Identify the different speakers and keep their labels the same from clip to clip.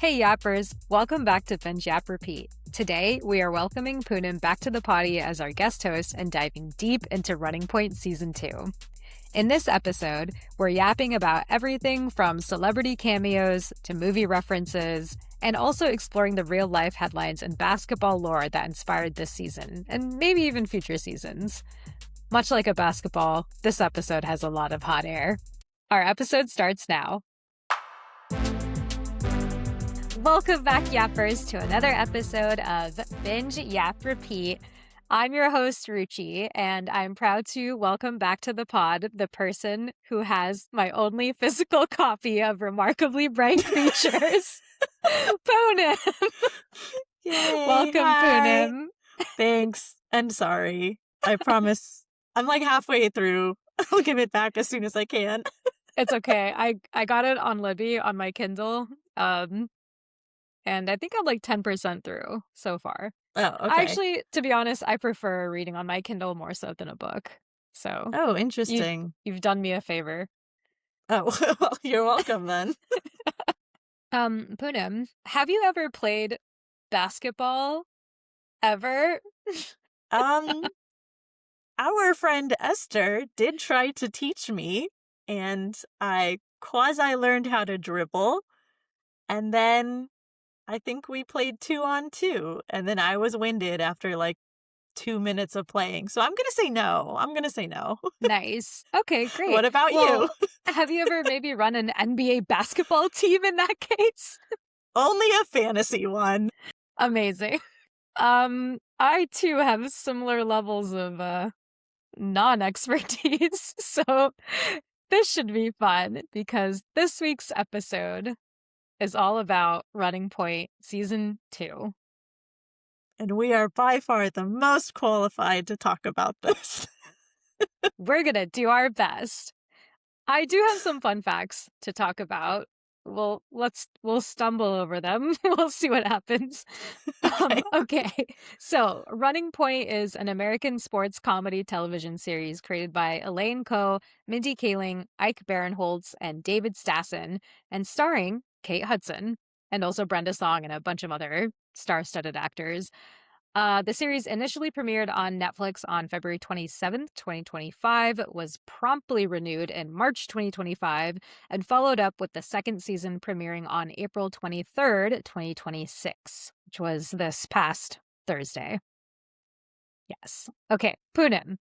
Speaker 1: Hey Yappers, welcome back to Binge Yap Repeat. Today, we are welcoming Poonim back to the potty as our guest host and diving deep into Running Point Season 2. In this episode, we're yapping about everything from celebrity cameos to movie references, and also exploring the real-life headlines and basketball lore that inspired this season, and maybe even future seasons. Much like a basketball, this episode has a lot of hot air. Our episode starts now. Welcome back, Yappers, to another episode of Binge Yap Repeat. I'm your host, Ruchi, and I'm proud to welcome back to the pod the person who has my only physical copy of Remarkably Bright Creatures, Poonim.
Speaker 2: Yay,
Speaker 1: Welcome,
Speaker 2: hi.
Speaker 1: Poonim.
Speaker 2: Thanks. And sorry. I promise. I'm like halfway through. I'll give it back as soon as I can.
Speaker 1: It's okay. I got it on Libby on my Kindle, and I think I'm like 10% through so far.
Speaker 2: Oh, okay.
Speaker 1: Actually, to be honest, I prefer reading on my Kindle more so than a book. So,
Speaker 2: Oh, interesting.
Speaker 1: you've done me a favor.
Speaker 2: Oh, well, you're welcome then.
Speaker 1: Poonim, have you ever played basketball? Ever?
Speaker 2: Our friend Esther did try to teach me, and I quasi-learned how to dribble, and then I think we played 2-on-2, and then I was winded after like 2 minutes of playing. So I'm going to say no.
Speaker 1: Nice. Okay, great.
Speaker 2: What about
Speaker 1: Well,
Speaker 2: you?
Speaker 1: Have you ever maybe run an NBA basketball team in that case?
Speaker 2: Only a fantasy one.
Speaker 1: Amazing. I too have similar levels of non-expertise, so this should be fun because this week's episode is all about Running Point Season 2.
Speaker 2: And we are by far the most qualified to talk about this.
Speaker 1: We're gonna do our best. I do have some fun facts to talk about. We'll stumble over them. We'll see what happens. Okay. So, Running Point is an American sports comedy television series created by Elaine Coe, Mindy Kaling, Ike Barinholtz, and David Stassen, and starring Kate Hudson, and also Brenda Song and a bunch of other star-studded actors. The series initially premiered on Netflix on February 27th, 2025, was promptly renewed in March 2025, and followed up with the second season premiering on April 23rd, 2026, which was this past Thursday. Yes. Okay, Poonim,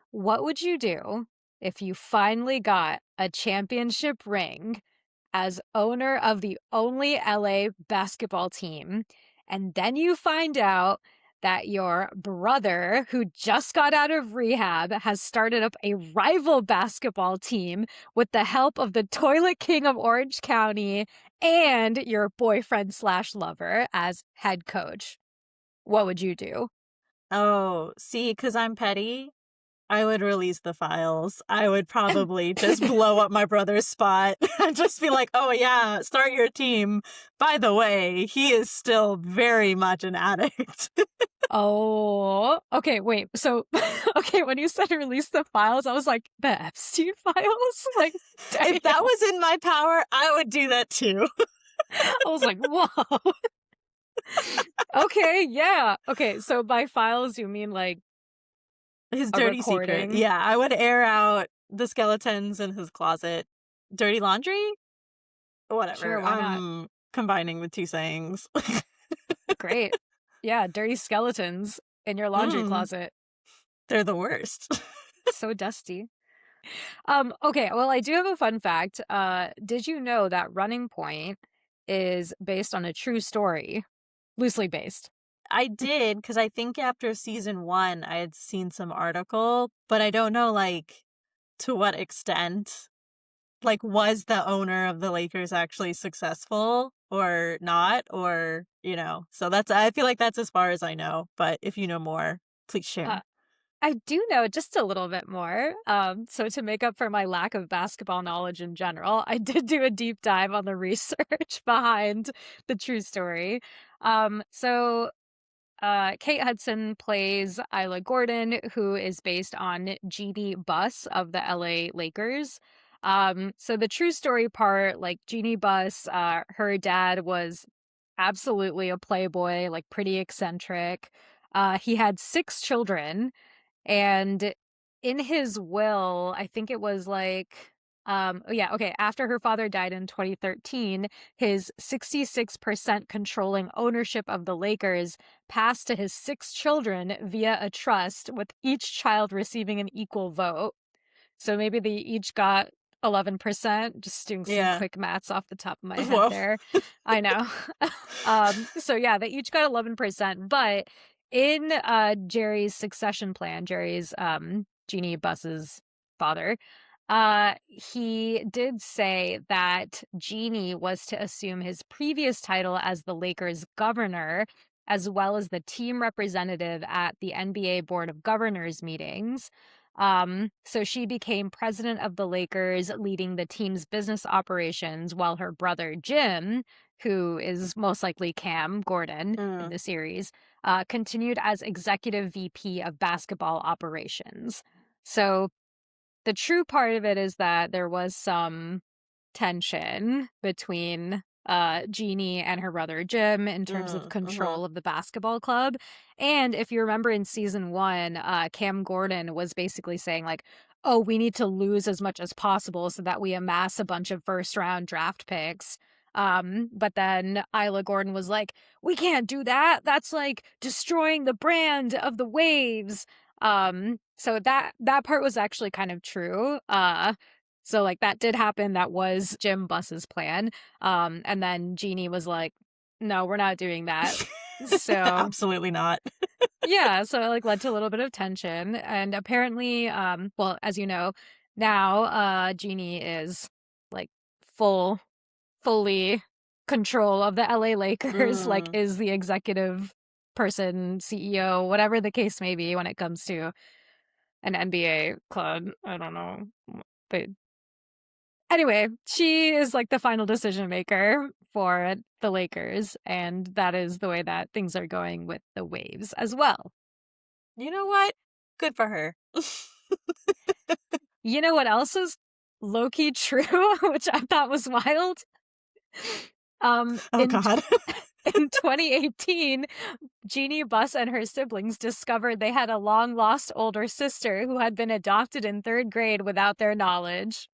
Speaker 1: what would you do if you finally got a championship ring as owner of the only LA basketball team, and then you find out that your brother, who just got out of rehab, has started up a rival basketball team with the help of the Toilet King of Orange County and your boyfriend/lover as head coach? What would you do?
Speaker 2: Oh, see, because I'm petty, I would release the files. I would probably just blow up my brother's spot and just be like, oh yeah, start your team. By the way, he is still very much an addict.
Speaker 1: Oh, okay, wait. So, okay, when you said release the files, I was like, the Epstein files? Like,
Speaker 2: If that was in my power, I would do that too.
Speaker 1: I was like, whoa. Okay, yeah. Okay, so by files, you mean like
Speaker 2: his
Speaker 1: a
Speaker 2: dirty
Speaker 1: recording?
Speaker 2: secret. Yeah, I would air out the skeletons in his closet. Dirty laundry? Whatever.
Speaker 1: Sure, why not?
Speaker 2: I'm combining the two sayings.
Speaker 1: Great. Yeah, dirty skeletons in your laundry closet.
Speaker 2: They're the worst.
Speaker 1: So dusty. Okay, well, I do have a fun fact. Did you know that Running Point is based on a true story? Loosely based.
Speaker 2: I did, because I think after season 1, I had seen some article, but I don't know, like, to what extent. Like, was the owner of the Lakers actually successful or not? Or, so I feel like that's as far as I know. But if you know more, please share.
Speaker 1: I do know just a little bit more. So to make up for my lack of basketball knowledge in general, I did do a deep dive on the research behind the true story. Kate Hudson plays Isla Gordon, who is based on Jeannie Buss of the LA Lakers. So the true story part, like Jeannie Buss, her dad was absolutely a playboy, like pretty eccentric. He had 6 children, and in his will, I think it was like, oh yeah, okay, after her father died in 2013, his 66% controlling ownership of the Lakers passed to his 6 children via a trust, with each child receiving an equal vote. So maybe they each got 11%, just doing some
Speaker 2: Yeah.
Speaker 1: quick maths off the top of my head
Speaker 2: Whoa.
Speaker 1: there. I know. So yeah, they each got 11%, but in Jerry's succession plan, Jerry's Jeannie Buss's father, he did say that Jeannie was to assume his previous title as the Lakers governor, as well as the team representative at the NBA Board of Governors meetings. So she became president of the Lakers, leading the team's business operations, while her brother Jim, who is most likely Cam Gordon in
Speaker 2: Mm.
Speaker 1: the series, continued as executive VP of basketball operations. So the true part of it is that there was some tension between Jeannie and her brother Jim in terms of
Speaker 2: Mhm.
Speaker 1: control of the basketball club. And if you remember in season 1, Cam Gordon was basically saying like, "Oh, we need to lose as much as possible so that we amass a bunch of first round draft picks." But then Isla Gordon was like, "We can't do that. That's like destroying the brand of the Waves." So that part was actually kind of true. So like that did happen. That was Jim Buss's plan. And then Jeannie was like, "No, we're not doing that." So
Speaker 2: Absolutely not.
Speaker 1: yeah, so it like led to a little bit of tension. And apparently, well, as you know, now Jeannie is like full fully control of the LA Lakers, like
Speaker 2: Mm.
Speaker 1: is the executive person, CEO, whatever the case may be when it comes to an NBA club. I don't know. But anyway, she is like the final decision maker for the Lakers, and that is the way that things are going with the Waves as well.
Speaker 2: You know what? Good for her.
Speaker 1: You know what else is low key true, which I thought was wild? Um,
Speaker 2: Oh
Speaker 1: in
Speaker 2: God.
Speaker 1: in 2018, Jeannie Buss and her siblings discovered they had a long lost older sister who had been adopted in 3rd grade without their knowledge.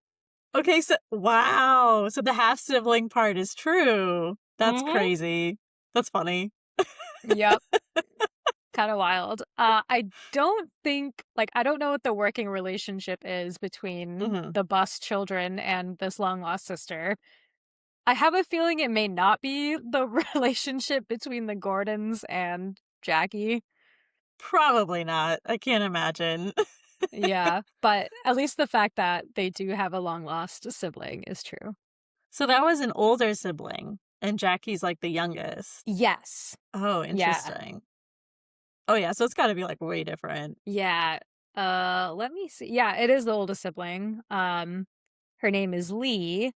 Speaker 2: Okay, so wow. So the half sibling part is true. That's
Speaker 1: Mm-hmm.
Speaker 2: crazy. That's funny.
Speaker 1: Yep. Kind of wild. I don't think, like, I don't know what the working relationship is between
Speaker 2: Hmm.
Speaker 1: the Buss children and this long lost sister. I have a feeling it may not be the relationship between the Gordons and Jackie.
Speaker 2: Probably not. I can't imagine.
Speaker 1: Yeah, but at least the fact that they do have a long lost sibling is true.
Speaker 2: So that was an older sibling, and Jackie's like the youngest.
Speaker 1: Yes.
Speaker 2: Oh,
Speaker 1: Yeah.
Speaker 2: interesting. Oh yeah, so it's got to be like way different.
Speaker 1: Yeah. Let me see. Yeah, it is the oldest sibling. Her name is Lee.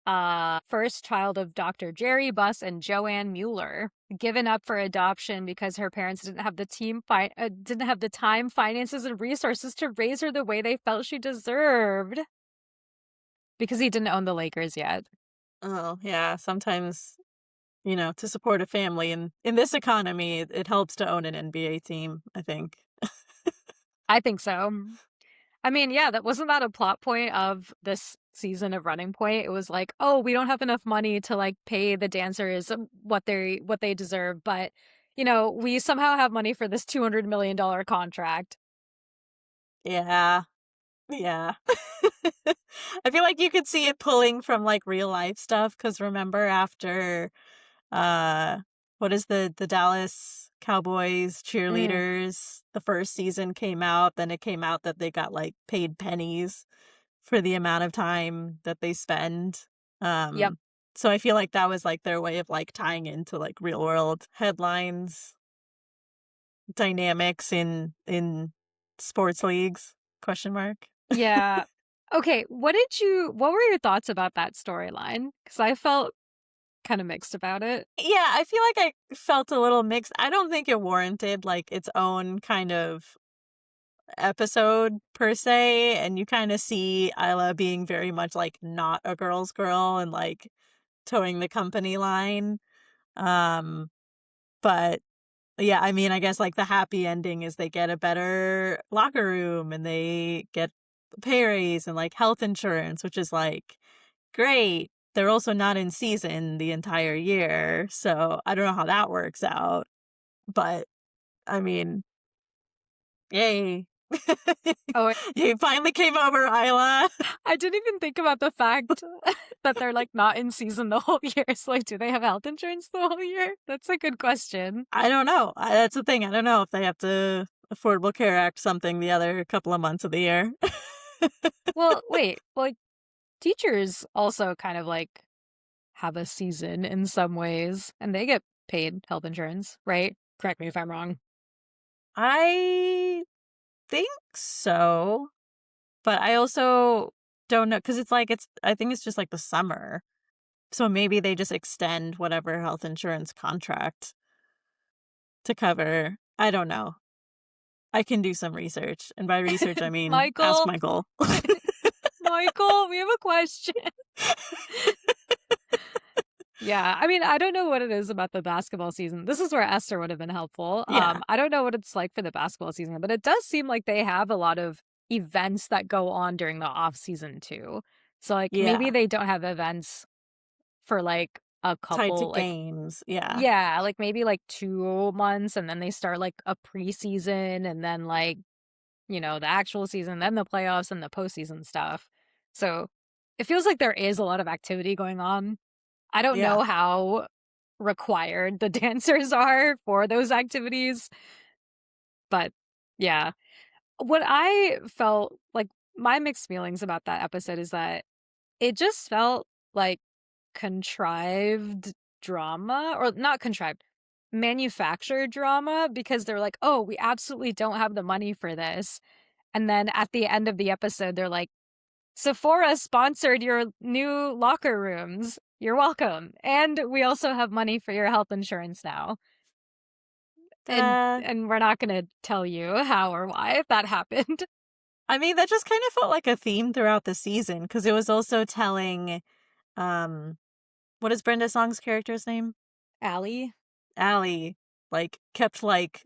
Speaker 1: First child of Dr. Jerry Buss and Joanne Mueller, given up for adoption because her parents didn't have the time, finances, and resources to raise her the way they felt she deserved. Because he didn't own the Lakers yet.
Speaker 2: Oh yeah, sometimes to support a family in this economy, it helps to own an NBA team. I think.
Speaker 1: I think so. I mean, yeah, that wasn't that a plot point of this season of Running Point. It was like, oh, we don't have enough money to like pay the dancers what they deserve, but we somehow have money for this $200 million contract.
Speaker 2: Yeah, yeah. I feel like you could see it pulling from like real life stuff because remember after uh what is the Dallas Cowboys
Speaker 1: Mm,
Speaker 2: cheerleaders, the first season came out, then it came out that they got like paid pennies for the amount of time that they spend.
Speaker 1: yep.
Speaker 2: So I feel like that was like their way of like tying into like real world headlines, dynamics in sports leagues? Question mark.
Speaker 1: Yeah. Okay, what were your thoughts about that storyline? Because I felt kind of mixed about it.
Speaker 2: Yeah, I feel like I felt a little mixed. I don't think it warranted like its own kind of episode per se, and you kind of see Isla being very much like not a girl's girl and like towing the company line. But yeah, I mean, I guess like the happy ending is they get a better locker room and they get a pay raise and like health insurance, which is like great. They're also not in season the entire year, so I don't know how that works out. But I mean, yay.
Speaker 1: Oh,
Speaker 2: You finally came over, Isla.
Speaker 1: I didn't even think about the fact that they're like not in season the whole year. So like, do they have health insurance the whole year? That's a good question.
Speaker 2: I don't know. That's the thing. I don't know if they have to Affordable Care Act something the other couple of months of the year.
Speaker 1: Well, wait, like teachers also kind of like have a season in some ways, and they get paid health insurance, right? Correct me if I'm wrong.
Speaker 2: I think so, but I also don't know because I think it's just like the summer. So maybe they just extend whatever health insurance contract to cover. I don't know. I can do some research. And by research, I mean ask
Speaker 1: Michael,
Speaker 2: Michael.
Speaker 1: Michael, we have a question. Yeah, I mean, I don't know what it is about the basketball season. This is where Esther would have been helpful.
Speaker 2: Yeah.
Speaker 1: I don't know what it's like for the basketball season, but it does seem like they have a lot of events that go on during the off season too. So like maybe
Speaker 2: Yeah.
Speaker 1: they don't have events for like a
Speaker 2: Tied to
Speaker 1: couple like
Speaker 2: games. Yeah.
Speaker 1: yeah, like maybe like 2 months and then they start like a preseason and then like, the actual season, then the playoffs and the postseason stuff. So it feels like there is a lot of activity going on. I don't
Speaker 2: Yeah.
Speaker 1: know how required the dancers are for those activities, but yeah. What I felt like my mixed feelings about that episode is that it just felt like contrived drama, or not contrived, manufactured drama, because they're like, oh, we absolutely don't have the money for this. And then at the end of the episode, they're like, Sephora sponsored your new locker rooms. You're welcome. And we also have money for your health insurance now. And
Speaker 2: Uh,
Speaker 1: and we're not going to tell you how or why if that happened.
Speaker 2: I mean, that just kind of felt like a theme throughout the season because it was also telling, um, what is Brenda Song's character's name?
Speaker 1: Allie?
Speaker 2: Allie, like, kept, like,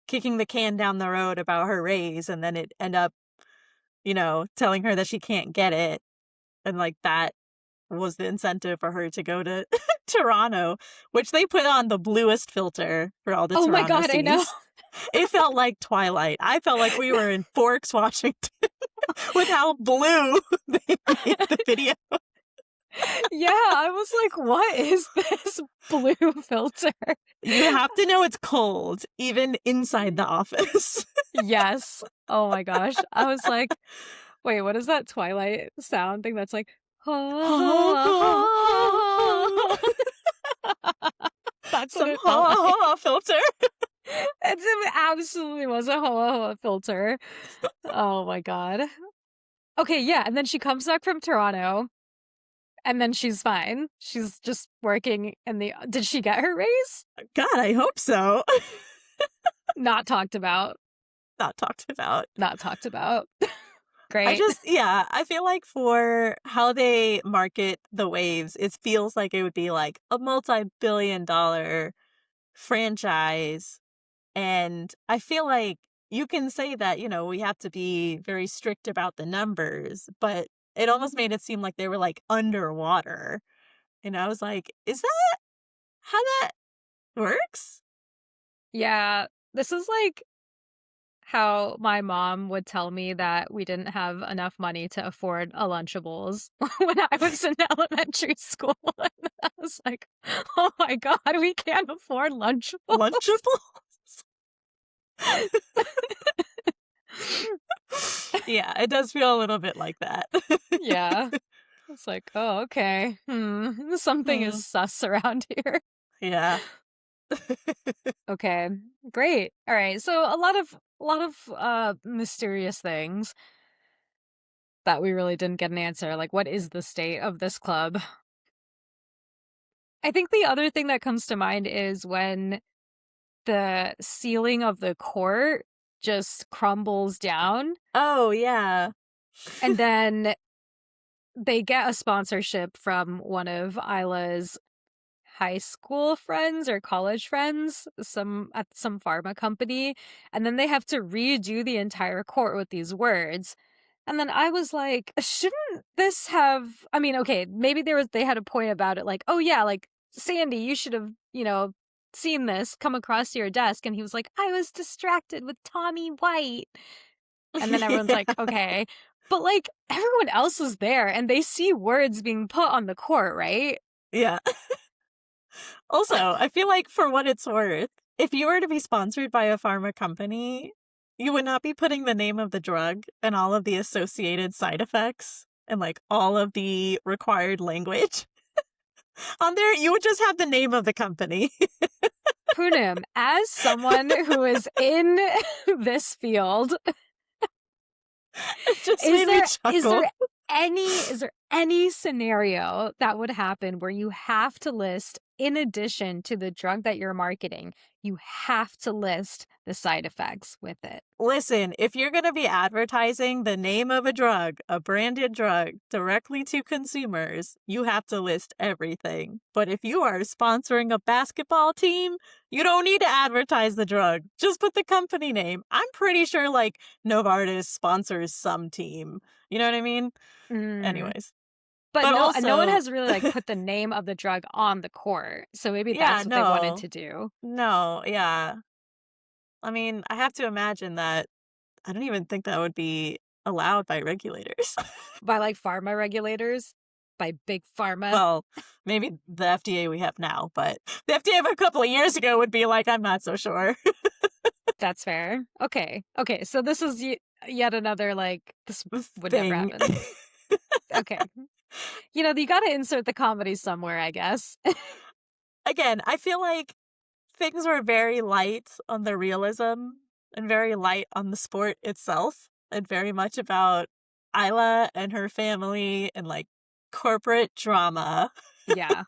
Speaker 2: kicking the can down the road about her raise, and then it end up, telling her that she can't get it, and, like, that was the incentive for her to go to Toronto, which they put on the bluest filter for all the
Speaker 1: Oh my
Speaker 2: Toronto
Speaker 1: God, I know.
Speaker 2: scenes. It felt like Twilight. I felt like we were in Forks, Washington with how blue they made the video.
Speaker 1: Yeah, I was like, what is this blue filter?
Speaker 2: You have to know it's cold, even inside the office.
Speaker 1: Yes. Oh my gosh. I was like, wait, what is that Twilight sound thing that's like, that's what
Speaker 2: Some
Speaker 1: it felt
Speaker 2: hoa
Speaker 1: like.
Speaker 2: hoa filter.
Speaker 1: It absolutely was a hoa filter. Oh my God. Okay, yeah. And then she comes back from Toronto and then she's fine. She's just working in the. Did she get her raise?
Speaker 2: God, I hope so.
Speaker 1: Not talked about.
Speaker 2: Not talked about.
Speaker 1: Not talked about. Great.
Speaker 2: I feel like for how they market the waves, it feels like it would be like a multi-billion-dollar franchise. And I feel like you can say that, we have to be very strict about the numbers, but it almost made it seem like they were like underwater. And I was like, is that how that works?
Speaker 1: Yeah. This is like how my mom would tell me that we didn't have enough money to afford a Lunchables when I was in elementary school. And I was like, oh my God, we can't afford Lunchables.
Speaker 2: Lunchables? Yeah, it does feel a little bit like that.
Speaker 1: Yeah. It's like, oh, okay. Something is sus around here.
Speaker 2: Yeah.
Speaker 1: Okay. Great. All right. So a lot of mysterious things that we really didn't get an answer. Like, what is the state of this club? I think the other thing that comes to mind is when the ceiling of the court just crumbles down
Speaker 2: Oh, yeah.
Speaker 1: and then they get a sponsorship from one of Isla's high school friends or college friends, at some pharma company, and then they have to redo the entire court with these words. And then I was like, shouldn't this have, I mean, okay, maybe they had a point about it, like, oh yeah, like, Sandy, you should have, seen this come across your desk. And he was like, I was distracted with Tommy White. And then everyone's like, okay. But like, everyone else is there and they see words being put on the court, right?
Speaker 2: Yeah. Also, I feel like for what it's worth, if you were to be sponsored by a pharma company, you would not be putting the name of the drug and all of the associated side effects and like all of the required language on there. You would just have the name of the company.
Speaker 1: Poonim, as someone who is in this field,
Speaker 2: It just made me chuckle.
Speaker 1: Is there any scenario that would happen where you have to list, in addition to the drug that you're marketing, you have to list the side effects with it?
Speaker 2: Listen, if you're going to be advertising the name of a drug, a branded drug, directly to consumers, you have to list everything. But if you are sponsoring a basketball team, you don't need to advertise the drug. Just put the company name. I'm pretty sure, like, Novartis sponsors some team. You know what I mean? Anyways.
Speaker 1: But no,
Speaker 2: also,
Speaker 1: no one has really like put the name of the drug on the court. So maybe that's what they wanted to do.
Speaker 2: No, yeah. I mean, I have to imagine that I don't even think that would be allowed by regulators.
Speaker 1: By like pharma regulators? By big pharma?
Speaker 2: Well, maybe the FDA we have now, but the FDA of a couple of years ago would be like, I'm not so sure.
Speaker 1: That's fair. Okay. So this is yet another, like, this would never happen. Okay. You got to insert the comedy somewhere, I guess.
Speaker 2: Again, I feel like things were very light on the realism and very light on the sport itself, and very much about Isla and her family and like corporate drama.
Speaker 1: Yeah.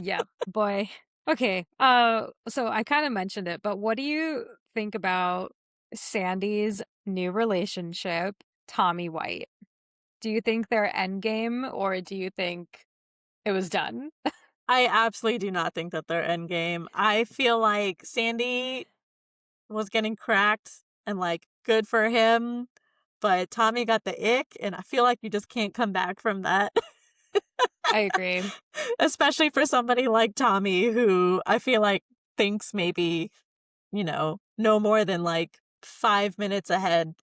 Speaker 1: Yeah, boy. Okay. So I kind of mentioned it, but what do you think about Sandy's new relationship, Tommy White? Do you think they're endgame, or do you think it was done?
Speaker 2: I absolutely do not think that they're endgame. I feel like Sandy was getting cracked and like good for him, but Tommy got the ick, and I feel like you just can't come back from that.
Speaker 1: I agree.
Speaker 2: Especially for somebody like Tommy, who I feel like thinks maybe, no more than like 5 minutes ahead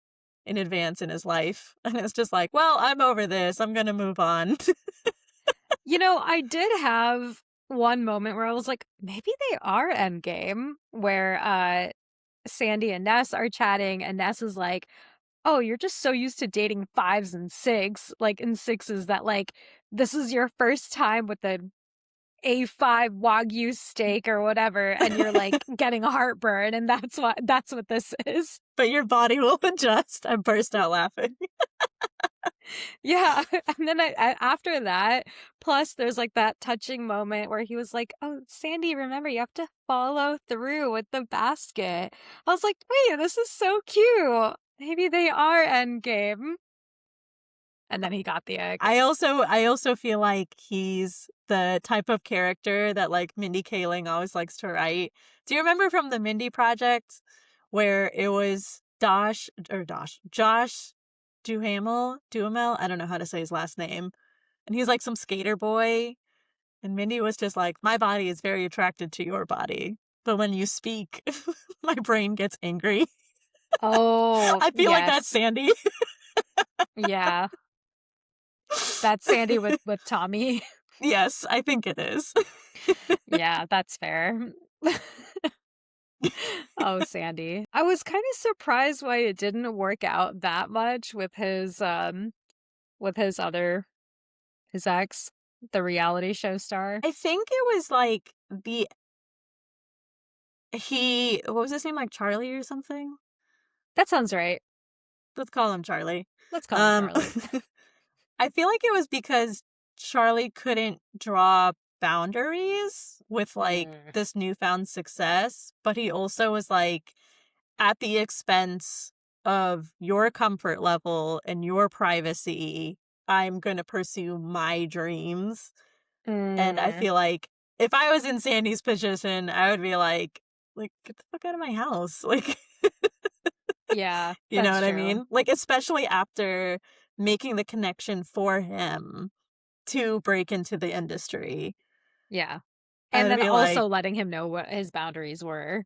Speaker 2: in advance in his life. And it's just like, well, I'm over this. I'm going to move on.
Speaker 1: I did have one moment where I was like, maybe they are endgame, where Sandy and Ness are chatting, and Ness is like, oh, you're just so used to dating 5s and 6s that like this is your first time with an A5 Wagyu steak or whatever, and you're like getting heartburn, and that's what this is.
Speaker 2: But your body will adjust. I burst out laughing.
Speaker 1: Yeah, and then after that, plus there's like that touching moment where he was like, "Oh, Sandy, remember you have to follow through with the basket." I was like, "Wait, this is so cute. Maybe they are endgame." And then he got the egg.
Speaker 2: I also feel like he's the type of character that like Mindy Kaling always likes to write. Do you remember from the Mindy Project where it was Josh Duhamel, I don't know how to say his last name. And he's like some skater boy. And Mindy was just like, my body is very attracted to your body. But when you speak, my brain gets angry.
Speaker 1: Oh,
Speaker 2: I feel like that's Sandy.
Speaker 1: Yeah. That's Sandy with Tommy.
Speaker 2: Yes, I think it is.
Speaker 1: Yeah, that's fair. Oh, Sandy. I was kind of surprised why it didn't work out that much with his his ex, the reality show star.
Speaker 2: I think it was like what was his name, like Charlie or something?
Speaker 1: That sounds right.
Speaker 2: Let's call him Charlie.
Speaker 1: Let's call him Charlie.
Speaker 2: I feel like it was because Charlie couldn't draw boundaries with like this newfound success, but he also was like at the expense of your comfort level and your privacy. I'm going to pursue my dreams. And I feel like if I was in Sandy's position, I would be like, get the fuck out of my house. Like,
Speaker 1: Yeah,
Speaker 2: you know
Speaker 1: that's
Speaker 2: what I
Speaker 1: true.
Speaker 2: mean? Like, especially after making the connection for him to break into the industry.
Speaker 1: Yeah.
Speaker 2: I
Speaker 1: And
Speaker 2: would
Speaker 1: then
Speaker 2: be like,
Speaker 1: also letting him know what his boundaries were.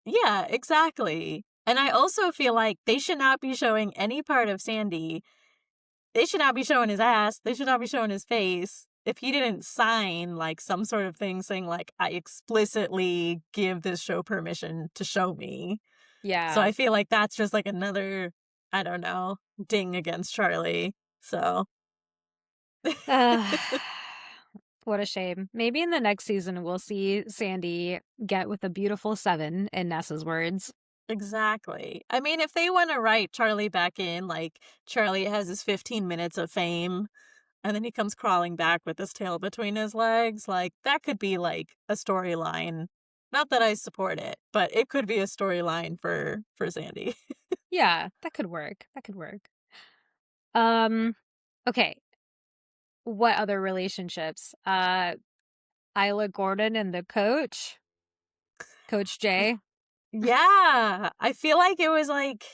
Speaker 2: yeah, exactly. And I also feel like they should not be showing any part of Sandy. They should not be showing his ass. They should not be showing his face. If he didn't sign like some sort of thing saying like, I explicitly give this show permission to show me. So
Speaker 1: Yeah.
Speaker 2: I feel like that's just like another, I don't know, ding against Charlie. So
Speaker 1: Ugh. What a shame. Maybe in the next season we'll see Sandy get with a beautiful 7, in Nessa's words.
Speaker 2: exactly. I mean, if they want to write Charlie back in, like Charlie has his 15 minutes of fame and then he comes crawling back with his tail between his legs, like that could be like a storyline. Not that I support it, but it could be a storyline for Sandy.
Speaker 1: Yeah, that could work. That could work. Um, okay. What other relationships? Isla Gordon and the coach, Coach
Speaker 2: Y-
Speaker 1: Jay.
Speaker 2: yeah, I feel like it was like,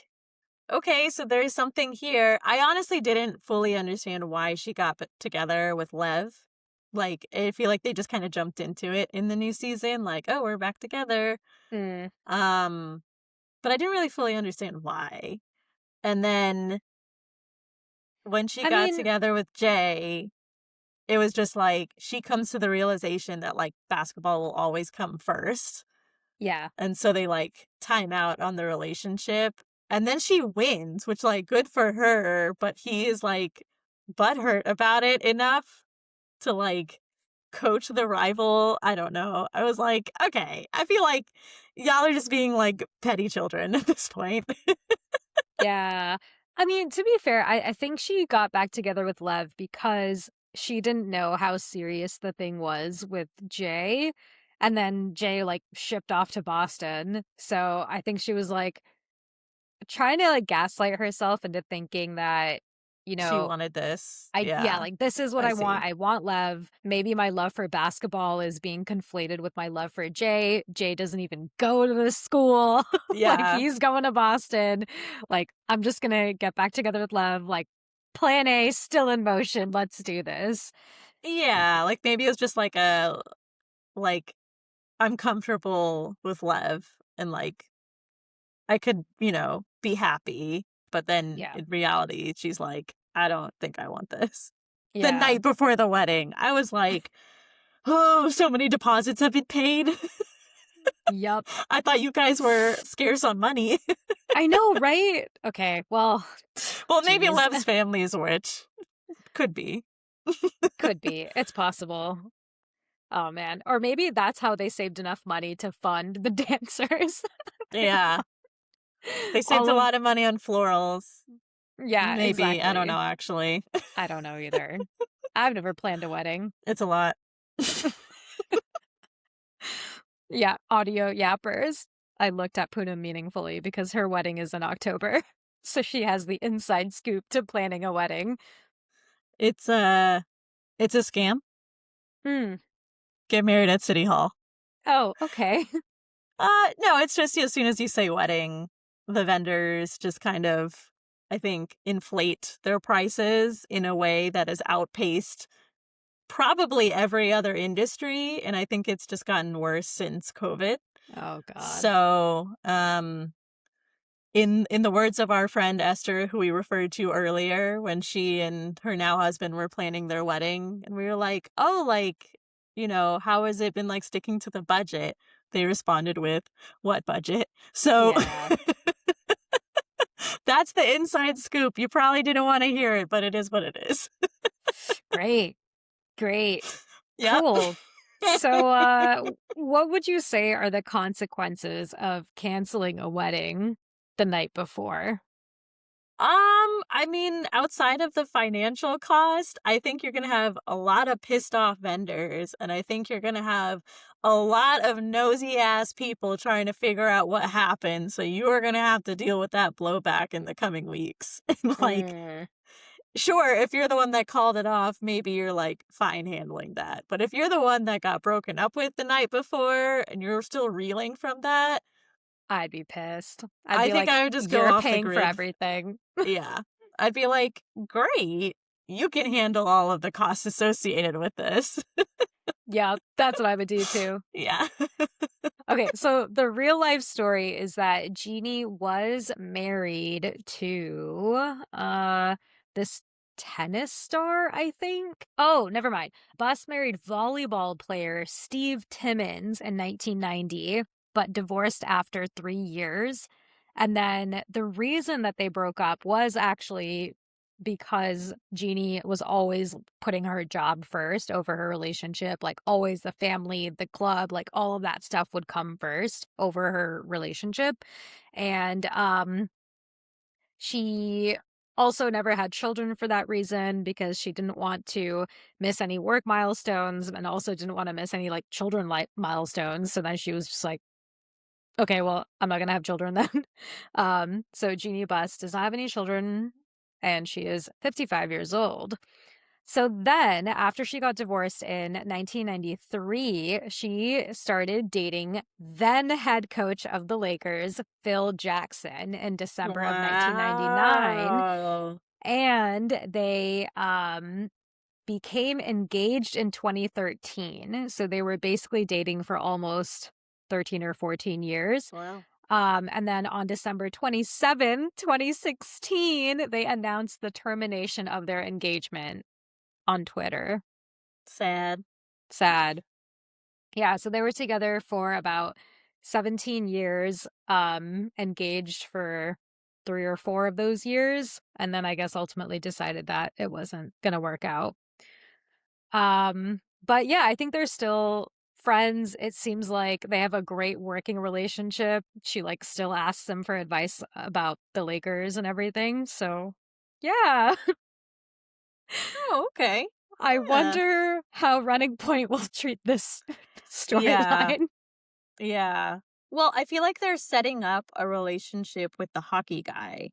Speaker 2: okay, so there's something here. I honestly didn't fully understand why she got together with Lev. Like, I feel like they just kind of jumped into it in the new season, like, oh, we're back together.
Speaker 1: Mm.
Speaker 2: Um, but I didn't really fully understand why. And then when she
Speaker 1: I
Speaker 2: got
Speaker 1: mean,
Speaker 2: together with Jay, it was just like she comes to the realization that like basketball will always come first.
Speaker 1: yeah,
Speaker 2: And so they like time out on the relationship. And then she wins, which like good for her, but he is like butthurt about it enough to like coach the rival. I don't know. I was like, okay, I feel like y'all are just being like petty children at this point.
Speaker 1: yeah. I mean, to be fair, I think she got back together with Lev because she didn't know how serious the thing was with Jay. And then Jay like shipped off to Boston. So I think she was like trying to like gaslight herself into thinking that, you
Speaker 2: She
Speaker 1: know,
Speaker 2: wanted this.
Speaker 1: yeah,
Speaker 2: Yeah,
Speaker 1: like this is what
Speaker 2: I
Speaker 1: I want.
Speaker 2: see.
Speaker 1: I want Lev. Maybe my love for basketball is being conflated with my love for Jay. Jay doesn't even go to this school. Like
Speaker 2: Yeah.
Speaker 1: he's going to Boston. Like I'm just gonna get back together with Lev. Like plan A still in motion. Let's do this.
Speaker 2: Yeah, like maybe it was just like a like I'm comfortable with Lev and like I could, be happy. But then
Speaker 1: Yeah.
Speaker 2: in reality, she's like, I don't think I want this. The
Speaker 1: Yeah.
Speaker 2: night before the wedding, I was like, oh, so many deposits have been paid.
Speaker 1: Yup.
Speaker 2: I thought you guys were scarce on money.
Speaker 1: I know, right? Okay, well,
Speaker 2: Well, maybe
Speaker 1: geez.
Speaker 2: Lev's family is rich. Could be.
Speaker 1: Could be. It's possible. Oh man. Or maybe that's how they saved enough money to fund the dancers.
Speaker 2: Yeah. They saved
Speaker 1: All
Speaker 2: a
Speaker 1: of
Speaker 2: lot of money on florals.
Speaker 1: yeah,
Speaker 2: Maybe. I don't
Speaker 1: exactly.
Speaker 2: know, actually.
Speaker 1: I don't know either. I've never planned a wedding.
Speaker 2: It's a lot.
Speaker 1: Yeah, audio yappers. I looked at Poonim meaningfully because her wedding is in October. So she has the inside scoop to planning a wedding.
Speaker 2: It's a scam.
Speaker 1: Hmm.
Speaker 2: Get married at City Hall.
Speaker 1: Oh, okay.
Speaker 2: No, it's just as soon as you say wedding, the vendors just kind of, I think, inflate their prices in a way that has outpaced probably every other industry, and I think it's just gotten worse since COVID.
Speaker 1: Oh God.
Speaker 2: So, in the words of our friend Esther, who we referred to earlier, when she and her now husband were planning their wedding, and we were like, oh, like, how has it been like sticking to the budget? They responded with, what budget? So
Speaker 1: Yeah.
Speaker 2: that's the inside scoop. You probably didn't want to hear it, but it is what it is.
Speaker 1: Great. Great.
Speaker 2: Yep.
Speaker 1: Cool. So, what would you say are the consequences of canceling a wedding the night before?
Speaker 2: I mean, outside of the financial cost, I think you're gonna have a lot of pissed off vendors, and I think you're gonna have a lot of nosy ass people trying to figure out what happened. So you are gonna have to deal with that blowback in the coming weeks. And like,
Speaker 1: Mm.
Speaker 2: Sure, if you're the one that called it off, maybe you're, like, fine handling that, but if you're the one that got broken up with the night before and you're still reeling from that,
Speaker 1: I'd be pissed. I'd
Speaker 2: I
Speaker 1: be
Speaker 2: think
Speaker 1: like,
Speaker 2: I would just go
Speaker 1: "You're
Speaker 2: off the
Speaker 1: paying for
Speaker 2: grid.
Speaker 1: everything."
Speaker 2: Yeah. I'd be like, "Great, you can handle all of the costs associated with this."
Speaker 1: Yeah, that's what I would do too.
Speaker 2: Yeah.
Speaker 1: Okay, so the real life story is that Jeannie was married to this tennis star, I think. Oh, never mind. Buss married volleyball player Steve Timmons in 1990, but divorced after 3 years. And then the reason that they broke up was actually because Jeannie was always putting her job first over her relationship, like always the family, the club, like all of that stuff would come first over her relationship. And she also never had children for that reason because she didn't want to miss any work milestones and also didn't want to miss any like children like milestones. So then she was just like, okay, well, I'm not gonna have children then. So Jeannie Buss does not have any children and she is 55 years old. So then, after she got divorced in 1993, she started dating then head coach of the Lakers, Phil Jackson, in December of 1999.
Speaker 2: Wow.
Speaker 1: And they became engaged in 2013. So they were basically dating for almost 13 or 14 years.
Speaker 2: Wow.
Speaker 1: And then on December 27th, 2016, they announced the termination of their engagement on Twitter.
Speaker 2: Sad.
Speaker 1: Sad. Yeah, so they were together for about 17 years, engaged for 3 or 4 of those years, and then I guess ultimately decided that it wasn't gonna work out. But yeah, I think they're still friends. It seems like they have a great working relationship. She, like, still asks him for advice about the Lakers and everything, so yeah.
Speaker 2: Oh, okay.
Speaker 1: I
Speaker 2: Yeah.
Speaker 1: wonder how Running Point will treat this
Speaker 2: Yeah.
Speaker 1: storyline.
Speaker 2: Yeah. Well, I feel like they're setting up a relationship with the hockey guy,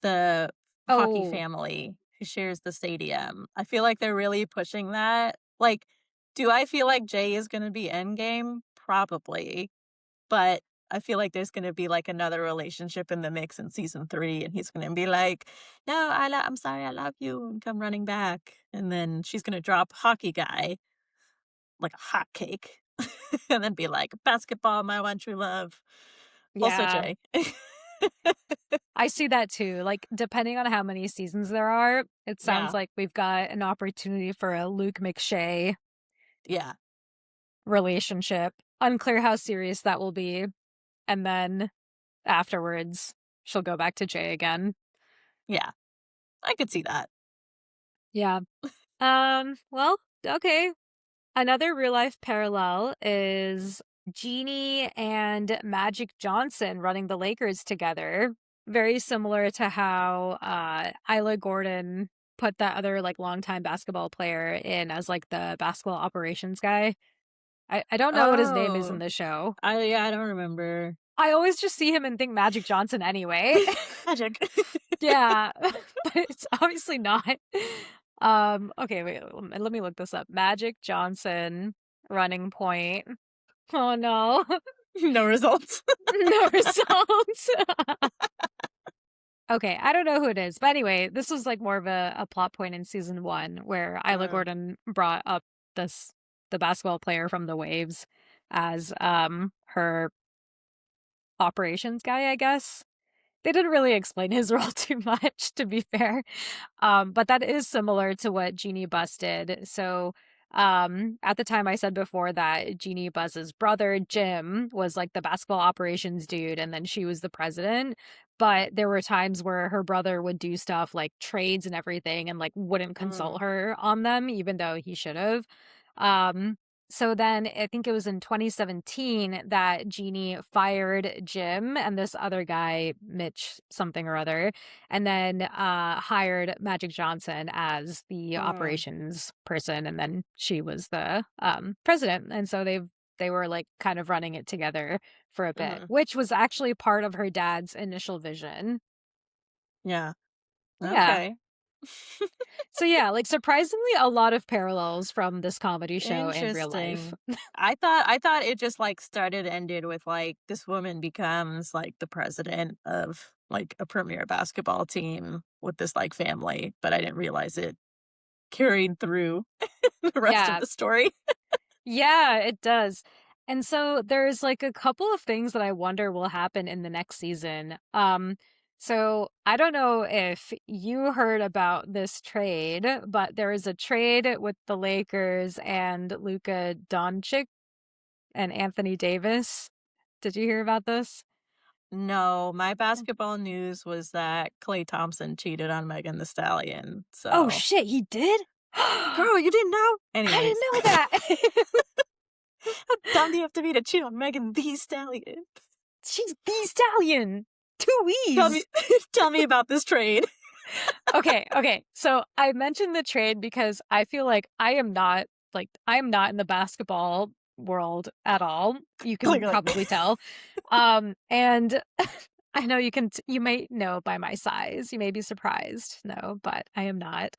Speaker 2: the hockey
Speaker 1: Oh,
Speaker 2: family who shares the stadium. I feel like they're really pushing that. Like, do I feel like Jay is gonna be endgame? Probably. But I feel like there's gonna be, like, another relationship in the mix in season 3, and he's gonna be like, "No, I'm sorry, I love you," and come running back, and then she's gonna drop hockey guy like a hotcake, and then be like, "Basketball, my one true love." Also
Speaker 1: yeah.
Speaker 2: Jay.
Speaker 1: I see that too. Like, depending on how many seasons there are, it sounds
Speaker 2: Yeah,
Speaker 1: like we've got an opportunity for a Luke McShay
Speaker 2: yeah,
Speaker 1: relationship. Unclear how serious that will be. And then afterwards, she'll go back to Jay again.
Speaker 2: yeah. I could see that.
Speaker 1: Yeah. Well, okay. Another real life parallel is Jeannie and Magic Johnson running the Lakers together. Very similar to how Isla Gordon put that other like longtime basketball player in as like the basketball operations guy. I don't know what his name is in
Speaker 2: Oh,
Speaker 1: the show.
Speaker 2: yeah, I don't remember.
Speaker 1: I always just see him and think Magic Johnson anyway.
Speaker 2: Magic.
Speaker 1: Yeah, but it's obviously not. Okay, wait, let me look this up. Magic Johnson, running point. Oh no,
Speaker 2: No results.
Speaker 1: no results. Okay, I don't know who it is, but anyway, this was like more of a plot point in season 1 where Isla
Speaker 2: Uh,
Speaker 1: Gordon brought up this the basketball player from the Waves as her operations guy, I guess. They didn't really explain his role too much, to be fair. But that is similar to what Jeannie Buss did. So, at the time I said before that Jeannie Buss's brother, Jim, was like the basketball operations dude, and then she was the president. But there were times where her brother would do stuff like trades and everything and like wouldn't
Speaker 2: mm,
Speaker 1: consult her on them, even though he should have. Um, so then I think it was in 2017 that Jeannie fired Jim and this other guy, Mitch something or other, and then hired Magic Johnson as the
Speaker 2: mm,
Speaker 1: operations person, and then she was the president. And so they were like kind of running it together for a bit,
Speaker 2: mhm.
Speaker 1: which was actually part of her dad's initial vision.
Speaker 2: Yeah.
Speaker 1: Yeah.
Speaker 2: Okay.
Speaker 1: So yeah, like surprisingly a lot of parallels from this comedy show and real life.
Speaker 2: Interesting. I thought it just like started ended with like this woman becomes like the president of like a premier basketball team with this like family, but I didn't realize it carried through the rest of
Speaker 1: Yeah.
Speaker 2: the story.
Speaker 1: Yeah, it does. And so there's like a couple of things that I wonder will happen in the next season. So I don't know if you heard about this trade, but there is a trade with the Lakers and Luka Doncic and Anthony Davis. Did you hear about this?
Speaker 2: No, my basketball news was that Klay Thompson cheated on Megan the Stallion.
Speaker 1: Oh
Speaker 2: So,
Speaker 1: shit, he did?
Speaker 2: girl,
Speaker 1: I
Speaker 2: you didn't know?
Speaker 1: didn't
Speaker 2: Anyways,
Speaker 1: know that.
Speaker 2: how dumb do you have to be to cheat on Megan the Stallion?
Speaker 1: She's the stallion. Two
Speaker 2: Tell
Speaker 1: E's.
Speaker 2: me, tell me about this trade.
Speaker 1: Okay. So I mentioned the trade because I feel like I am not in the basketball world at all. You can
Speaker 2: Clearly.
Speaker 1: probably tell. And I know you may know by my size. You may be surprised. No, but I am not.